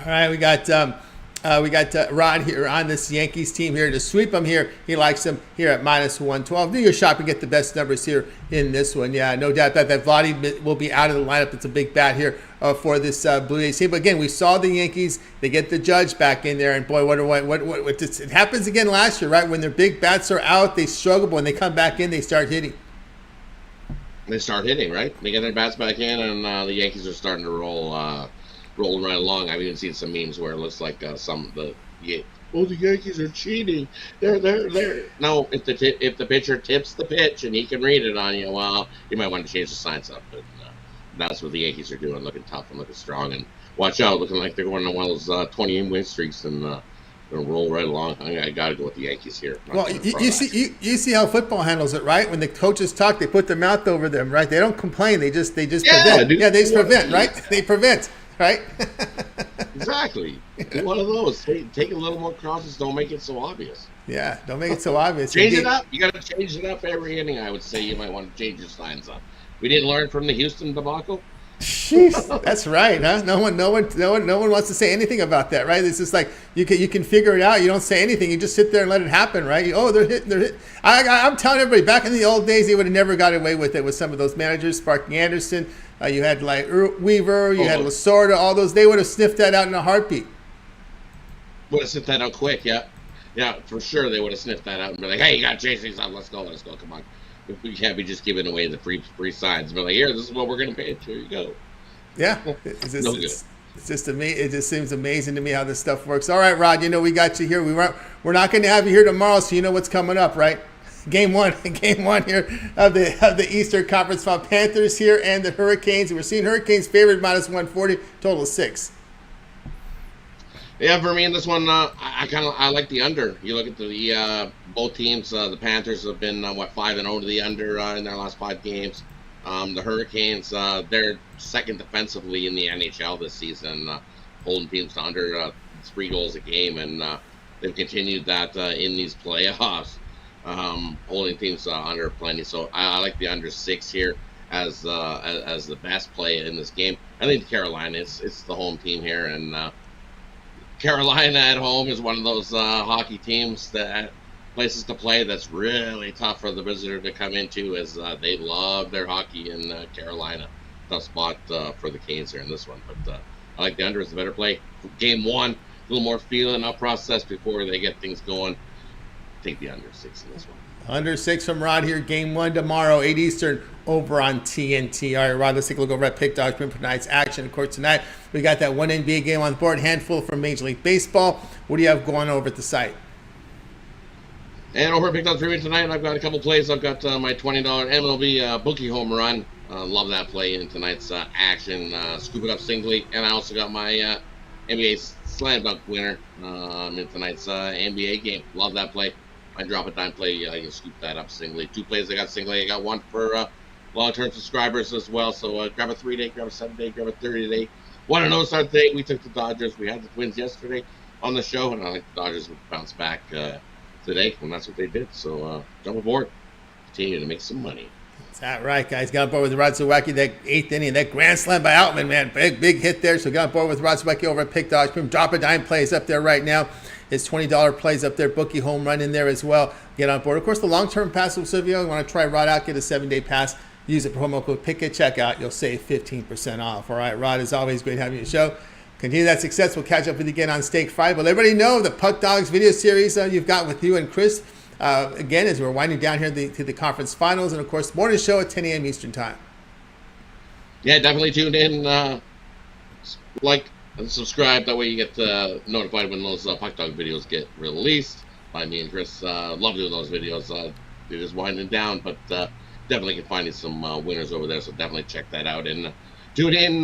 All right, we got Rod here on this Yankees team here to sweep them here. He likes them here at minus 112. Do your shop and get the best numbers here in this one. Yeah, no doubt that Vladdy will be out of the lineup. It's a big bat here for this Blue Jays team. But again, we saw the Yankees. They get the Judge back in there, and boy, what it happens again last year, right? When their big bats are out, they struggle. But when they come back in, they start hitting. They start hitting, right? They get their bats back in, and the Yankees are starting to rolling right along. I've even seen some memes where it looks like some of the "Oh, the Yankees are cheating. They're." No, if the pitcher tips the pitch and he can read it on you, well, you might want to change the signs up. But that's what the Yankees are doing, looking tough and looking strong. And watch out, looking like they're going on one of those 20 win streaks and gonna roll right along. I got to go with the Yankees here. Well, you see how football handles it, right? When the coaches talk, they put their mouth over them, right? They don't complain. They just prevent. Dude. Yeah, they just prevent, right? They prevent, right? Exactly. Do one of those. Take a little more crosses. Don't make it so obvious. Yeah, don't make it so obvious. Change it up. You got to change it up every inning. I would say you might want to change your signs up. We didn't learn from the Houston debacle. Jeez, that's right, huh? No one wants to say anything about that, right? It's just like you can figure it out. You don't say anything. You just sit there and let it happen, right? Oh, they're hitting. I'm telling everybody, back in the old days, they would have never got away with it with some of those managers. Sparky Anderson, you had like Weaver, you had Lasorda, all those. They would have sniffed that out in a heartbeat. Would have sniffed that out quick, yeah. Yeah, for sure they would have sniffed that out and be like, hey, you got to change things up. Let's go, come on. We can't be just giving away the free signs. But like, here, this is what we're going to pay. Here you go. Yeah, it's just amazing. It just seems amazing to me how this stuff works. All right, Rod, we got you here. We're not going to have you here tomorrow, so you know what's coming up, right? Game one here of the Eastern Conference Final. Panthers here and the Hurricanes. We're seeing Hurricanes favored -140, total 6. Yeah, for me in this one, I like the under. You look at the both teams. The Panthers have been 5-0 to the under in their last 5 games. The Hurricanes, they're second defensively in the NHL this season, holding teams to under 3 goals a game, and they've continued that in these playoffs, holding teams under plenty. So I like the under 6 here as the best play in this game. I think Carolina, it's the home team here, and Carolina at home is one of those hockey teams that places to play that's really tough for the visitor to come into, as they love their hockey in Carolina. Tough spot for the Canes here in this one, but I like the under as the better play. Game 1, a little more feeling out process before they get things going. Take the under 6 in this one. Under 6 from Rod here. Game 1 tomorrow, 8 Eastern, over on TNT. All right, Rod, let's take a look over at Pick Dogs for tonight's action. Of course, tonight we got that one NBA game on the board, handful from Major League Baseball. What do you have going over at the site? And over at Pick Dogs Premium tonight, I've got a couple plays. I've got my $20 MLB bookie home run. Love that play in tonight's action. Scoop it up singly. And I also got my NBA slam dunk winner in tonight's NBA game. Love that play. I drop a dime play, I can scoop that up singly. 2 plays I got singly. I got one for long-term subscribers as well. So grab a 3-day, grab a 7-day, grab a 30-day. Want to know start today? We took the Dodgers. We had the Twins yesterday on the show, and I think the Dodgers would bounce back today, and that's what they did. So jump aboard. Continue to make some money. Is that right, guys? Got on board with Rod Zawacki, that 8th inning, that grand slam by Outman, man. Big hit there. So got on board with Rod Zawacki over at Pick Dogs. Drop a dime plays up there right now. His $20 plays up there, bookie home run in there as well. Get on board. Of course, the long-term pass with Silvio, you want to try Rod out, get a 7-day pass. Use the promo code PICK at checkout. You'll save 15% off. All right, Rod, as always, great having you on the show. Continue that success. We'll catch up with you again on Steak Friday. But let everybody know the Puck Dogs video series you've got with you and Chris, again, as we're winding down here to the conference finals. And, of course, morning show at 10 a.m. Eastern time. Yeah, definitely tune in. Like and subscribe. That way you get notified when those Puck Dog videos get released by me and Chris. Love doing those videos. It is winding down, but definitely can find you some winners over there. So definitely check that out. And tune in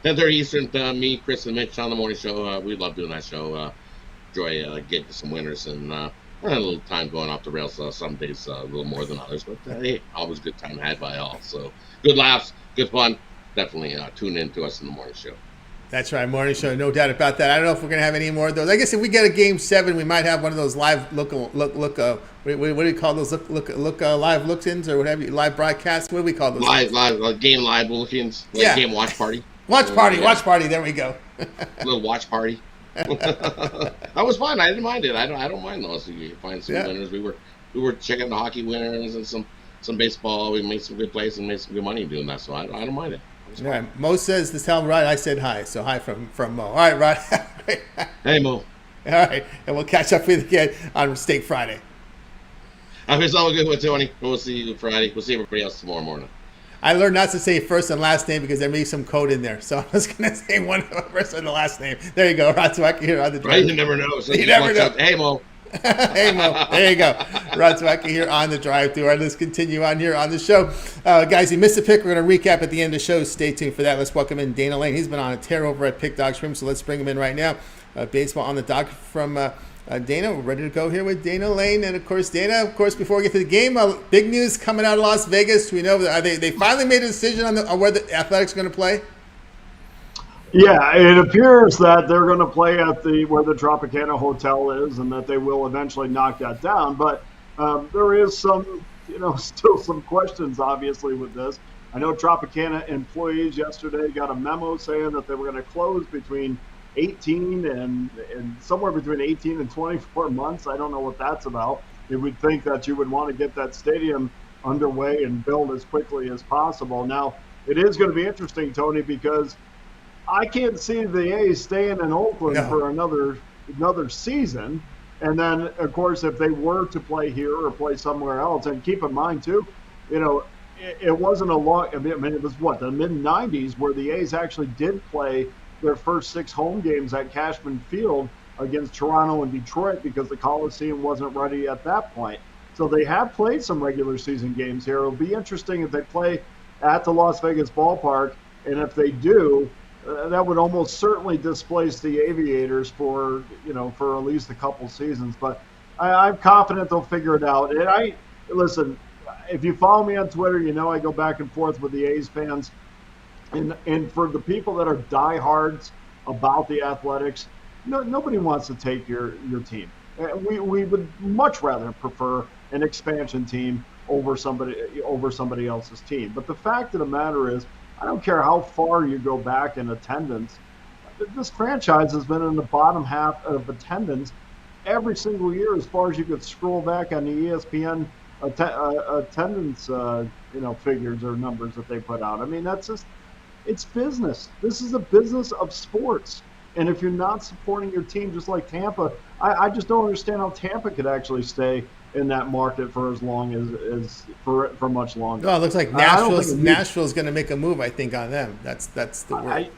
10:30 Eastern. Me, Chris, and Mitch on the morning show. We love doing that show. Enjoy getting some winners and a little time going off the rails. Some days a little more than others, but hey, always good time had by all. So good laughs, good fun. Definitely tune in to us in the morning show. That's right, morning show, no doubt about that. I don't know if we're going to have any more of those. I guess if we get a Game 7, we might have one of those live look. What do you call those? Look live look-ins or whatever, live broadcasts. What do we call those? Live game live look-ins. Yeah. Game watch party. Watch party. There we go. A little watch party. That was fun. I didn't mind it. I don't mind those. You find some winners. We were checking the hockey winners and some baseball. We made some good plays and made some good money doing that. So I don't mind it. All right. Mo says to tell Rod I said hi. So hi from Mo. All right, Rod. Hey, Mo. All right. And we'll catch up with you again on Steak Friday. I wish all good with Tony. We'll see you Friday. We'll see everybody else tomorrow morning. I learned not to say first and last name because there may be some code in there. So I'm just going to say one first and the last name. There you go. Rod Zwicky here on the drive. Right, you never know. So You never know. Hey, Mo. Hey, Mo. There you go. Rod Zwicky here on the drive-thru. All right, let's continue on here on the show. Guys, you missed a pick. We're going to recap at the end of the show. Stay tuned for that. Let's welcome in Dana Lane. He's been on a tear over at Pick Dog Shrimp, so let's bring him in right now. Baseball on the dock from Dana. We're ready to go here with Dana Lane. And, of course, Dana, before we get to the game, big news coming out of Las Vegas. We know that they finally made a decision on where the Athletics are going to play. Yeah, it appears that they're going to play at where the Tropicana Hotel is, and that they will eventually knock that down. But there is some, still some questions, obviously, with this. I know Tropicana employees yesterday got a memo saying that they were going to close between 18 and somewhere between 18 and 24 months. I don't know what that's about. You would think that you would want to get that stadium underway and built as quickly as possible. Now, it is going to be interesting, Tony, because I can't see the A's staying in Oakland for another season. And then, of course, if they were to play here or play somewhere else, and keep in mind, too, it wasn't a long – I mean, it was, the mid-'90s where the A's actually did play their first 6 home games at Cashman Field against Toronto and Detroit because the Coliseum wasn't ready at that point. So they have played some regular season games here. It'll be interesting if they play at the Las Vegas ballpark, and if they do – that would almost certainly displace the Aviators for at least a couple seasons. But I'm confident they'll figure it out. And listen, if you follow me on Twitter, I go back and forth with the A's fans. And for the people that are diehards about the Athletics, nobody wants to take your team. We would much rather prefer an expansion team over somebody else's team. But the fact of the matter is, I don't care how far you go back in attendance. This franchise has been in the bottom half of attendance every single year, as far as you could scroll back on the ESPN attendance, figures or numbers that they put out. I mean, it's business. This is a business of sports. And if you're not supporting your team, just like Tampa, I just don't understand how Tampa could actually stay in that market for as long as for much longer. Oh, it looks like Nashville's going to make a move, I think, on them. That's the word.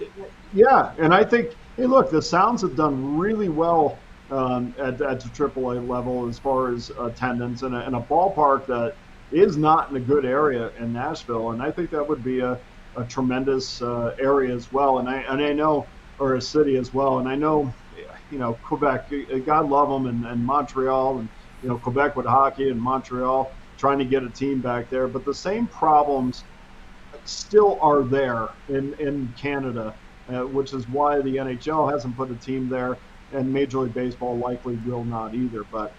And I think, hey, look, the Sounds have done really well at the AAA level as far as attendance, and a ballpark that is not in a good area in Nashville, and I think that would be a tremendous area as well. And I know, or a city as well, and I know, Quebec, God love them, and Montreal, and Quebec with hockey, and Montreal trying to get a team back there. But the same problems still are there in Canada, which is why the NHL hasn't put a team there, and Major League Baseball likely will not either. But,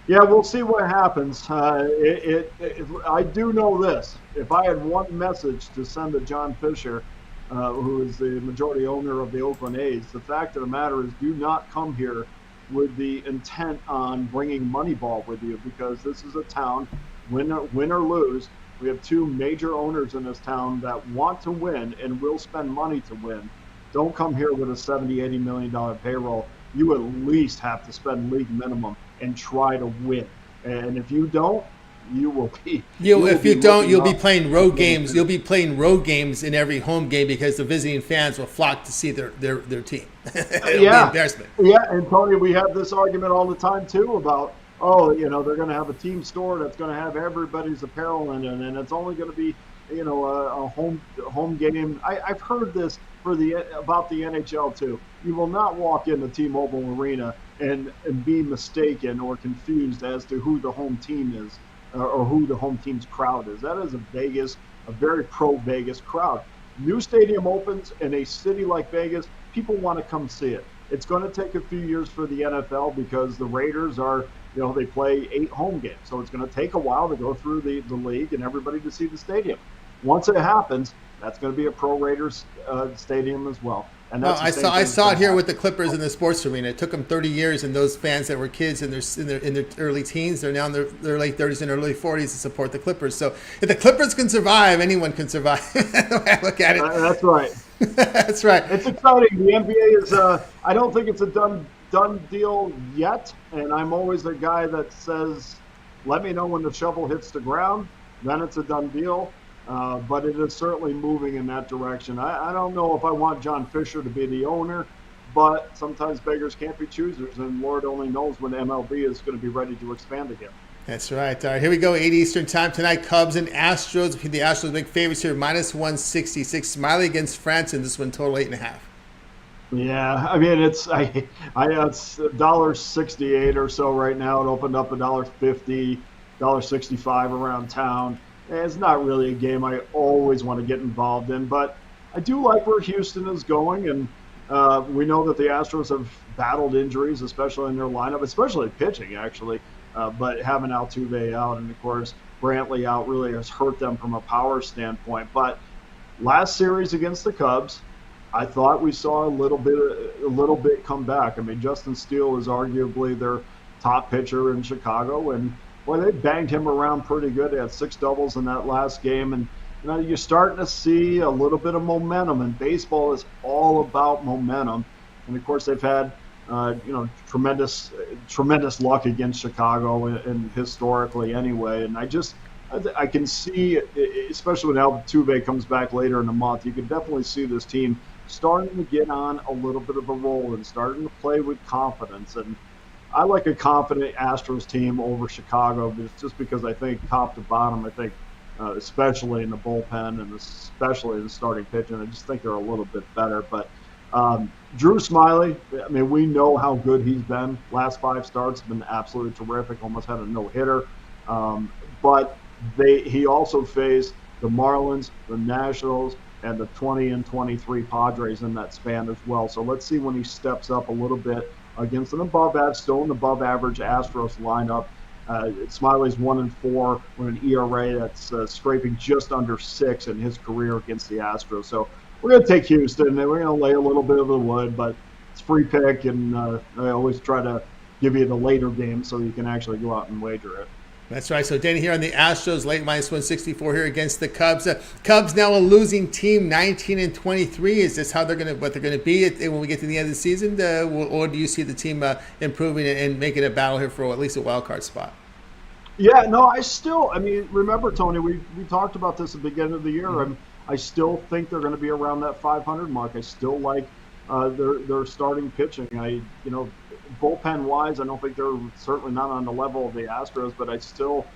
yeah, we'll see what happens. I do know this. If I had one message to send to John Fisher, who is the majority owner of the Oakland A's, the fact of the matter is, do not come here with the intent on bringing Moneyball with you, because this is a town, win or lose, we have 2 major owners in this town that want to win and will spend money to win. Don't come here with a $70-80 million payroll. You at least have to spend league minimum and try to win. And if you don't, you will be. If you don't, you'll be playing road games. You'll be playing road games in every home game because the visiting fans will flock to see their team. It'll be embarrassment. Yeah, and Tony, we have this argument all the time too about, they're going to have a team store that's going to have everybody's apparel in it, and it's only going to be, a home game. I've heard this about the NHL too. You will not walk into T-Mobile Arena and be mistaken or confused as to who the home team is. Or who the home team's crowd is. That is a very pro-Vegas crowd. New stadium opens in a city like Vegas, people want to come see it. It's going to take a few years for the NFL because the Raiders are, they play 8 home games. So it's going to take a while to go through the league and everybody to see the stadium. Once it happens, that's going to be a pro Raiders stadium as well. And that's I saw it here with the Clippers in the sports arena. It took them 30 years, and those fans that were kids in their early teens, they're now in their late 30s and early 40s to support the Clippers. So if the Clippers can survive, anyone can survive. The way I look at it. That's right. That's right. It's exciting. The NBA is. I don't think it's a done deal yet, and I'm always the guy that says, "Let me know when the shovel hits the ground." Then it's a done deal. but it is certainly moving in that direction. I don't know if I want John Fisher to be the owner, but sometimes beggars can't be choosers, and Lord only knows when MLB is going to be ready to expand again. That's right. All right, here we go. 8 Eastern time tonight. Cubs and Astros. The Astros big favorites here. Minus 166. Smiley against France, and this one total 8.5. Yeah, I mean it's it's $1.68 or so right now. It opened up $1.50, $1.65 around town. It's not really a game I always want to get involved in, but I do like where Houston is going, and we know that the Astros have battled injuries, especially in their lineup, especially pitching actually. But having Altuve out and of course Brantley out really has hurt them from a power standpoint. But last series against the Cubs, I thought we saw a little bit come back. I mean, Justin Steele is arguably their top pitcher in Chicago, and boy, they banged him around pretty good. They had 6 doubles in that last game, and you're starting to see a little bit of momentum. And baseball is all about momentum. And of course, they've had tremendous luck against Chicago, and historically anyway. And I can see, especially when Altuve comes back later in the month, you can definitely see this team starting to get on a little bit of a roll and starting to play with confidence. And I like a confident Astros team over Chicago, but it's just because I think top to bottom, especially in the bullpen and especially in the starting pitching, I just think they're a little bit better. But Drew Smiley, I mean, we know how good he's been. Last 5 starts have been absolutely terrific, almost had a no-hitter. But he also faced the Marlins, the Nationals, and the 20 and 23 Padres in that span as well. So let's see when he steps up a little bit against an still an above-average Astros lineup. Smiley's 1-4 with an ERA that's scraping just under 6 in his career against the Astros. So we're going to take Houston, and we're going to lay a little bit of the wood, but it's free pick, and I always try to give you the later game so you can actually go out and wager it. That's right. So Danny here on the Astros, late minus 164 here against the Cubs. Cubs now a losing team, 19 and 23. Is this how what they're going to be when we get to the end of the season, or do you see the team improving and making a battle here for at least a wild card spot? Yeah, no, remember, Tony, we talked about this at the beginning of the year, and I still think they're going to be around that 500 mark. I still like their starting pitching. Bullpen-wise, I don't think they're certainly not on the level of the Astros, but I still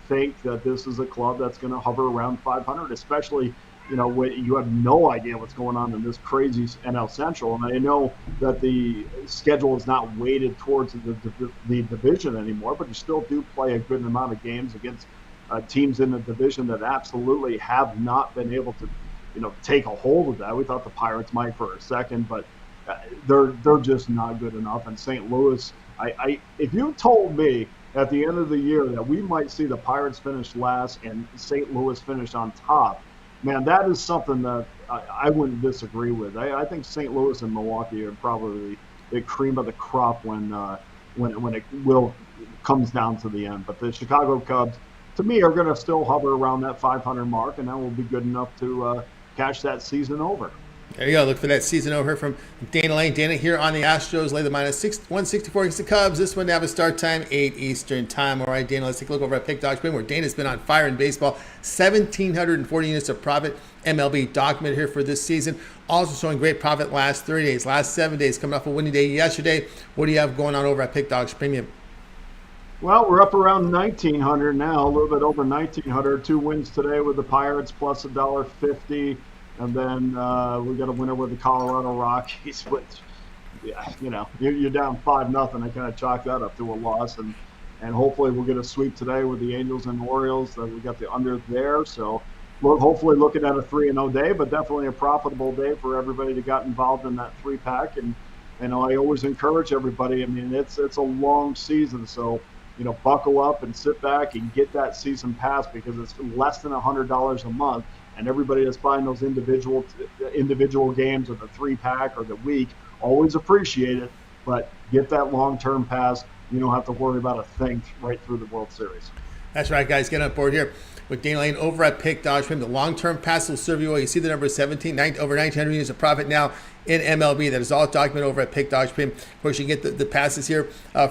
think that this is a club that's going to hover around 500, especially, when you have no idea what's going on in this crazy NL Central. And I know that the schedule is not weighted towards the division anymore, but you still do play a good amount of games against teams in the division that absolutely have not been able to, take a hold of that. We thought the Pirates might for a second, but they're just not good enough. And St. Louis, if you told me at the end of the year that we might see the Pirates finish last and St. Louis finish on top, man, that is something that I wouldn't disagree with. I think St. Louis and Milwaukee are probably the cream of the crop when it comes down to the end. But the Chicago Cubs, to me, are going to still hover around that 500 mark, and that will be good enough to cash that season over. There you go. Look for that season over from Dana Lane. Dana here on the Astros. Lay the minus 164 against the Cubs. This one to have a start time, 8 Eastern time. All right, Dana, let's take a look over at Pick Dog Spin, where Dana's been on fire in baseball. 1,740 units of profit. MLB document here for this season. Also showing great profit last 30 days, last 7 days, coming off a winning day yesterday. What do you have going on over at Pick Dogs Premium? Well, we're up around 1,900 now, a little bit over 1,900. 2 wins today with the Pirates, plus $1.50. And then we got a winner with the Colorado Rockies, which, you're down 5-0. I kind of chalk that up to a loss, and hopefully we'll get a sweep today with the Angels and Orioles. We got the under there, so we're hopefully looking at a 3-0 day, but definitely a profitable day for everybody that got involved in that 3-pack. And I always encourage everybody. I mean, it's a long season, so buckle up and sit back and get that season pass, because it's less than $100 a month. And everybody that's buying those individual games or the 3-pack or the week, always appreciate it. But get that long-term pass. You don't have to worry about a thing right through the World Series. That's right, guys. Get on board here. with Dana Lane over at Pick Dodge Prim. The long-term pass will serve you well. You see the number 17, over 1,900 units of profit now in MLB. That is all documented over at Pick Dodge Prim. Of course, you can get the passes here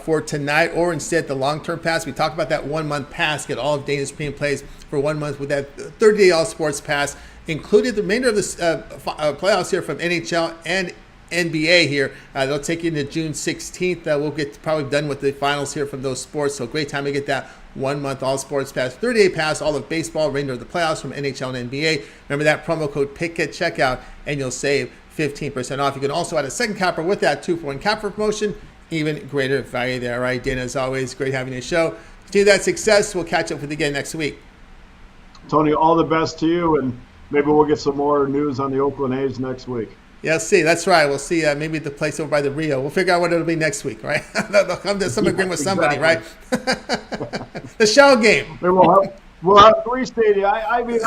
for tonight, or instead the long-term pass. We talk about that 1 month pass. Get all of Dana's premium plays for 1 month with that 30-day all sports pass, included the remainder of the playoffs here from NHL and NBA here. They'll take you into June 16th. We'll get probably done with the finals here from those sports. So great time to get that 1 month all sports pass, 30-day pass, all of baseball, remainder of the playoffs from NHL and NBA. Remember that promo code PICK at checkout, and you'll save 15% off. You can also add a second capper with that 2-for-1 capper promotion. Even greater value there, right? Dana, as always, great having you show. Continue that success. We'll catch up with you again next week. Tony, all the best to you, and maybe we'll get some more news on the Oakland A's next week. Yeah, see, that's right. We'll see maybe the place over by the Rio. We'll figure out what it'll be next week, right? They'll come to some agreement with somebody, right? The Shell game. We'll have 3 stadia. I mean,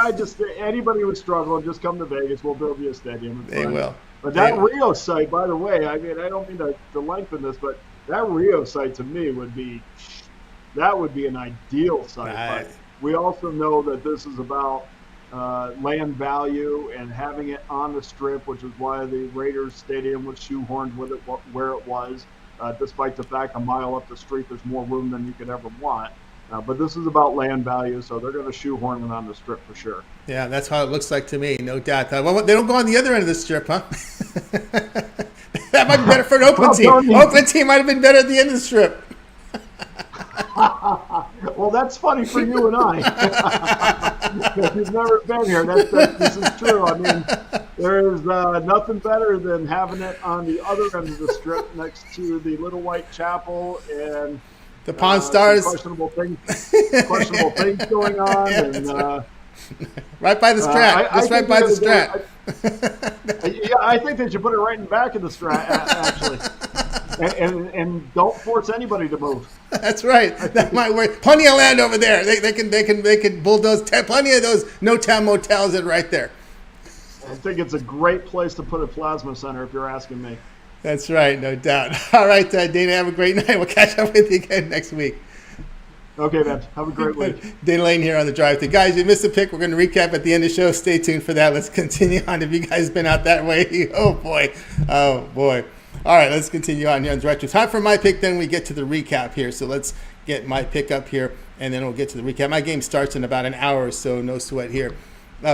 anybody who's struggling, just come to Vegas. We'll build you a stadium. They will. But that Rio site, by the way, I mean, I don't mean to lengthen this, but that Rio site to me would be an ideal site. Right. But we also know that this is about land value and having it on the strip, which is why the Raiders stadium was shoehorned with it where it was, despite the fact a mile up the street there's more room than you could ever want. But this is about land value, so they're going to shoehorn it on the strip for sure. Yeah, that's how it looks like to me, no doubt. Well, they don't go on the other end of the strip, huh? That might be better for an Oakland team. Oakland team might have been better at the end of the strip. Well, that's funny for you and I. If you've never been here, this is true. I mean, there's nothing better than having it on the other end of the strip next to the Little White Chapel and the Pawn Stars. Questionable things going on. Yeah, and right by the Strat. Just right by the Strat. Yeah, I think they should put it right in the back of the Strat, actually. And don't force anybody to move. That's right. That might work. Plenty of land over there. They can bulldoze plenty of those no-town motels in right there. I think it's a great place to put a plasma center, if you're asking me. That's right, no doubt. All right, Dana, have a great night. We'll catch up with you again next week. Okay, man. Have a great week. Dana Lane here on the Drive Thru. Guys, you missed the pick. We're going to recap at the end of the show. Stay tuned for that. Let's continue on. Have you guys been out that way? Oh, boy. Oh, boy. All right, let's continue on here on Direct. Time for my pick, then we get to the recap here. So let's get my pick up here, and then we'll get to the recap. My game starts in about an hour or so, no sweat here.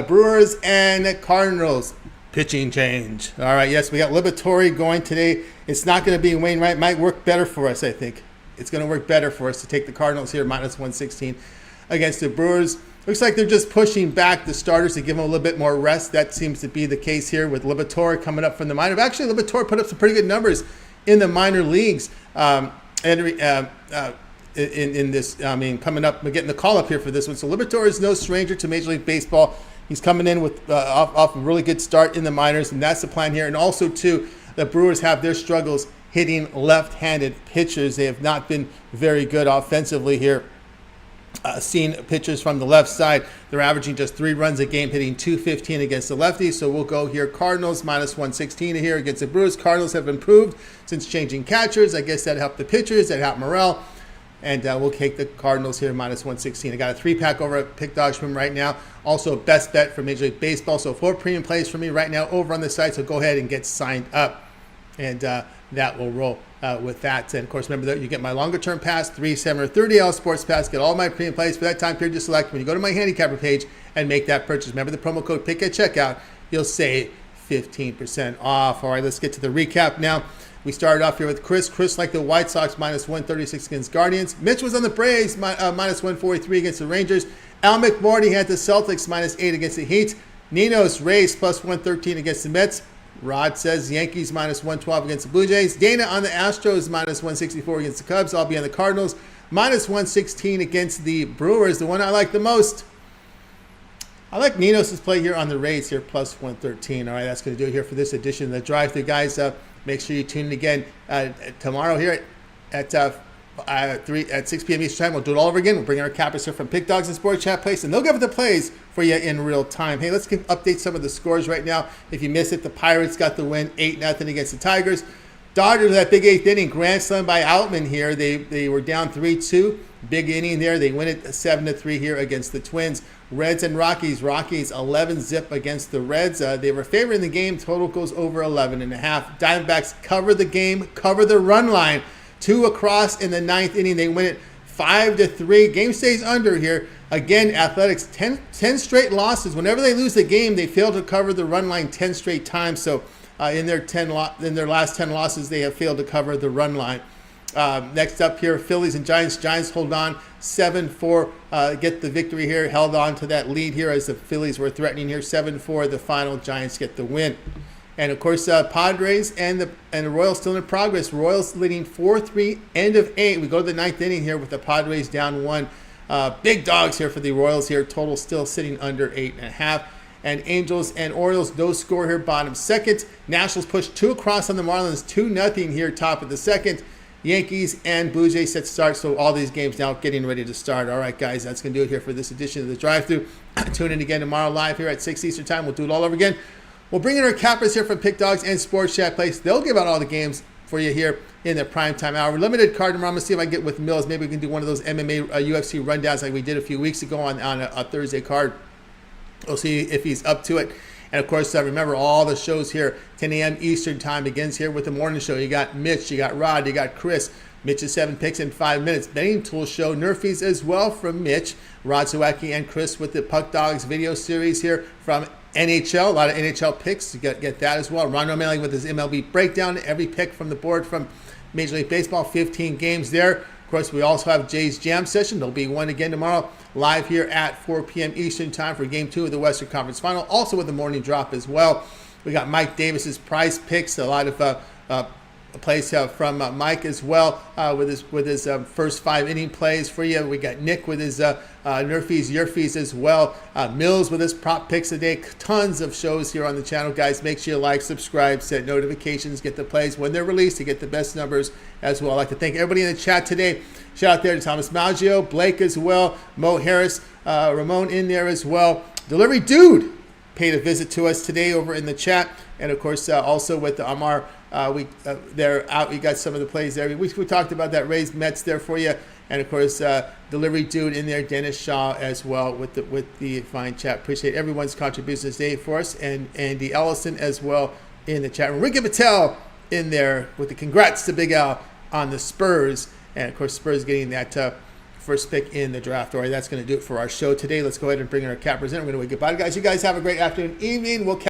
Brewers and Cardinals, pitching change. All right, yes, we got Liberatore going today. It's not going to be Wainwright. Might work better for us, I think. It's going to work better for us to take the Cardinals here, minus 116 against the Brewers. Looks like they're just pushing back the starters to give them a little bit more rest. That seems to be the case here with Liberatore coming up from the minor. Actually, Liberatore put up some pretty good numbers in the minor leagues. In this, I mean, coming up, we're getting the call up here for this one. So Liberatore is no stranger to Major League Baseball. He's coming in with off a really good start in the minors, and that's the plan here. And also, too, the Brewers have their struggles hitting left-handed pitchers. They have not been very good offensively here. Seen pitchers from the left side. They're averaging just 3 runs a game, hitting .215 against the lefties. So we'll go here. Cardinals minus 116 here against the Brewers. Cardinals have improved since changing catchers. I guess that helped the pitchers. That helped morale. And we'll take the Cardinals here minus 116. I got a 3-pack over at Pick Dodge from right now. Also, best bet for Major League Baseball. So 4 premium plays for me right now over on the site. So go ahead and get signed up. And that will roll with that. And of course, remember that you get my longer term pass, 3, 7, or 30 hour sports pass. Get all my premium plays for that time period to select. When you go to my handicapper page and make that purchase, remember the promo code PICK at checkout, you'll save 15% off. All right, let's get to the recap now. We started off here with Chris. Chris liked the White Sox minus 136 against Guardians. Mitch was on the Braves minus 143 against the Rangers. Al McMorty had the Celtics minus 8 against the Heat. Nino's Rays plus 113 against the Mets. Rod says Yankees minus 112 against the Blue Jays. Dana on the Astros minus 164 against the Cubs. I'll be on the Cardinals minus 116 against the Brewers. The one I like the most. I like Ninos' play here on the Rays here plus 113. All right, that's going to do it here for this edition of the Drive Thru, guys. Make sure you tune in again tomorrow here at 6 p.m. Eastern Time. We'll do it all over again. We'll bring our cappers here from Pick Dogs and Sports Chat Place, and they'll give it the plays for you in real time. Hey, let's update some of the scores right now. If you missed it, the Pirates got the win 8-0 against the Tigers. Dodgers, that big 8th inning, grand slam by Outman here. They were down 3-2. Big inning there. They win it 7-3 here against the Twins. Reds and Rockies. Rockies 11-zip against the Reds. They were favored in the game. Total goes over 11.5. Diamondbacks cover the game, cover the run line. 2 across in the 9th inning. They win it 5-3. Game stays under here. Again, Athletics 10 straight losses. Whenever they lose the game, they fail to cover the run line 10 straight times. So in their last 10 losses, they have failed to cover the run line. Next up here, Phillies and Giants. Giants hold on 7-4, get the victory here. Held on to that lead here as the Phillies were threatening here. 7-4, the final. Giants get the win. And of course, Padres and the Royals still in progress. Royals leading 4-3, end of 8. We go to the 9th inning here with the Padres down 1. Big dogs here for the Royals here. Total still sitting under 8.5. And Angels and Orioles, no score here, bottom 2nd. Nationals push 2 across on the Marlins, 2-0 here, top of the 2nd. Yankees and Blue Jays set to start, so all these games now getting ready to start. All right, guys, that's going to do it here for this edition of the Drive-Thru. Tune in again tomorrow live here at 6 Eastern Time. We'll do it all over again. We'll bring in our cappers here from Pick Dogs and Sports Chat Place. They'll give out all the games for you here in the primetime hour. Limited card tomorrow. I'm going to see if I can get with Mills. Maybe we can do one of those MMA UFC rundowns like we did a few weeks ago on a Thursday card. We'll see if he's up to it. And, of course, remember all the shows here, 10 a.m. Eastern Time begins here with the morning show. You got Mitch, you got Rod, you got Chris. Mitch's 7 picks in 5 minutes. Betting Tool Show, Nerfies as well from Mitch, Rod Zawacki, and Chris with the Puck Dogs video series here from NHL. A lot of NHL picks. You get that as well. Ron O'Malley with his MLB breakdown. Every pick from the board from Major League Baseball, 15 games there. Of course, we also have Jay's Jam Session. There'll be one again tomorrow, live here at 4 p.m. Eastern Time for Game 2 of the Western Conference Final. Also with the morning drop as well. We got Mike Davis's prize picks. A lot of plays from Mike as well with his first 5 inning plays for you. We got Nick with his Nerfies, Yerfies as well. Mills with his prop picks today. Tons of shows here on the channel, guys. Make sure you like, subscribe, set notifications, get the plays when they're released to get the best numbers as well. I'd like to thank everybody in the chat today. Shout out there to Thomas Maggio, Blake as well, Mo Harris, Ramon in there as well. Delivery Dude paid a visit to us today over in the chat, and of course also with the Amar. They're out. We got some of the plays there. We talked about that Rays Mets there for you, and of course Delivery Dude in there, Dennis Shaw as well with the fine chat. Appreciate everyone's contributions today for us, and Andy Ellison as well in the chat room. Ricky Patel in there with the congrats to Big Al on the Spurs, and of course Spurs getting that first pick in the draft. All right, that's going to do it for our show today. Let's go ahead and bring in our cappers in. We're going to wave goodbye, guys. You guys have a great afternoon, evening. We'll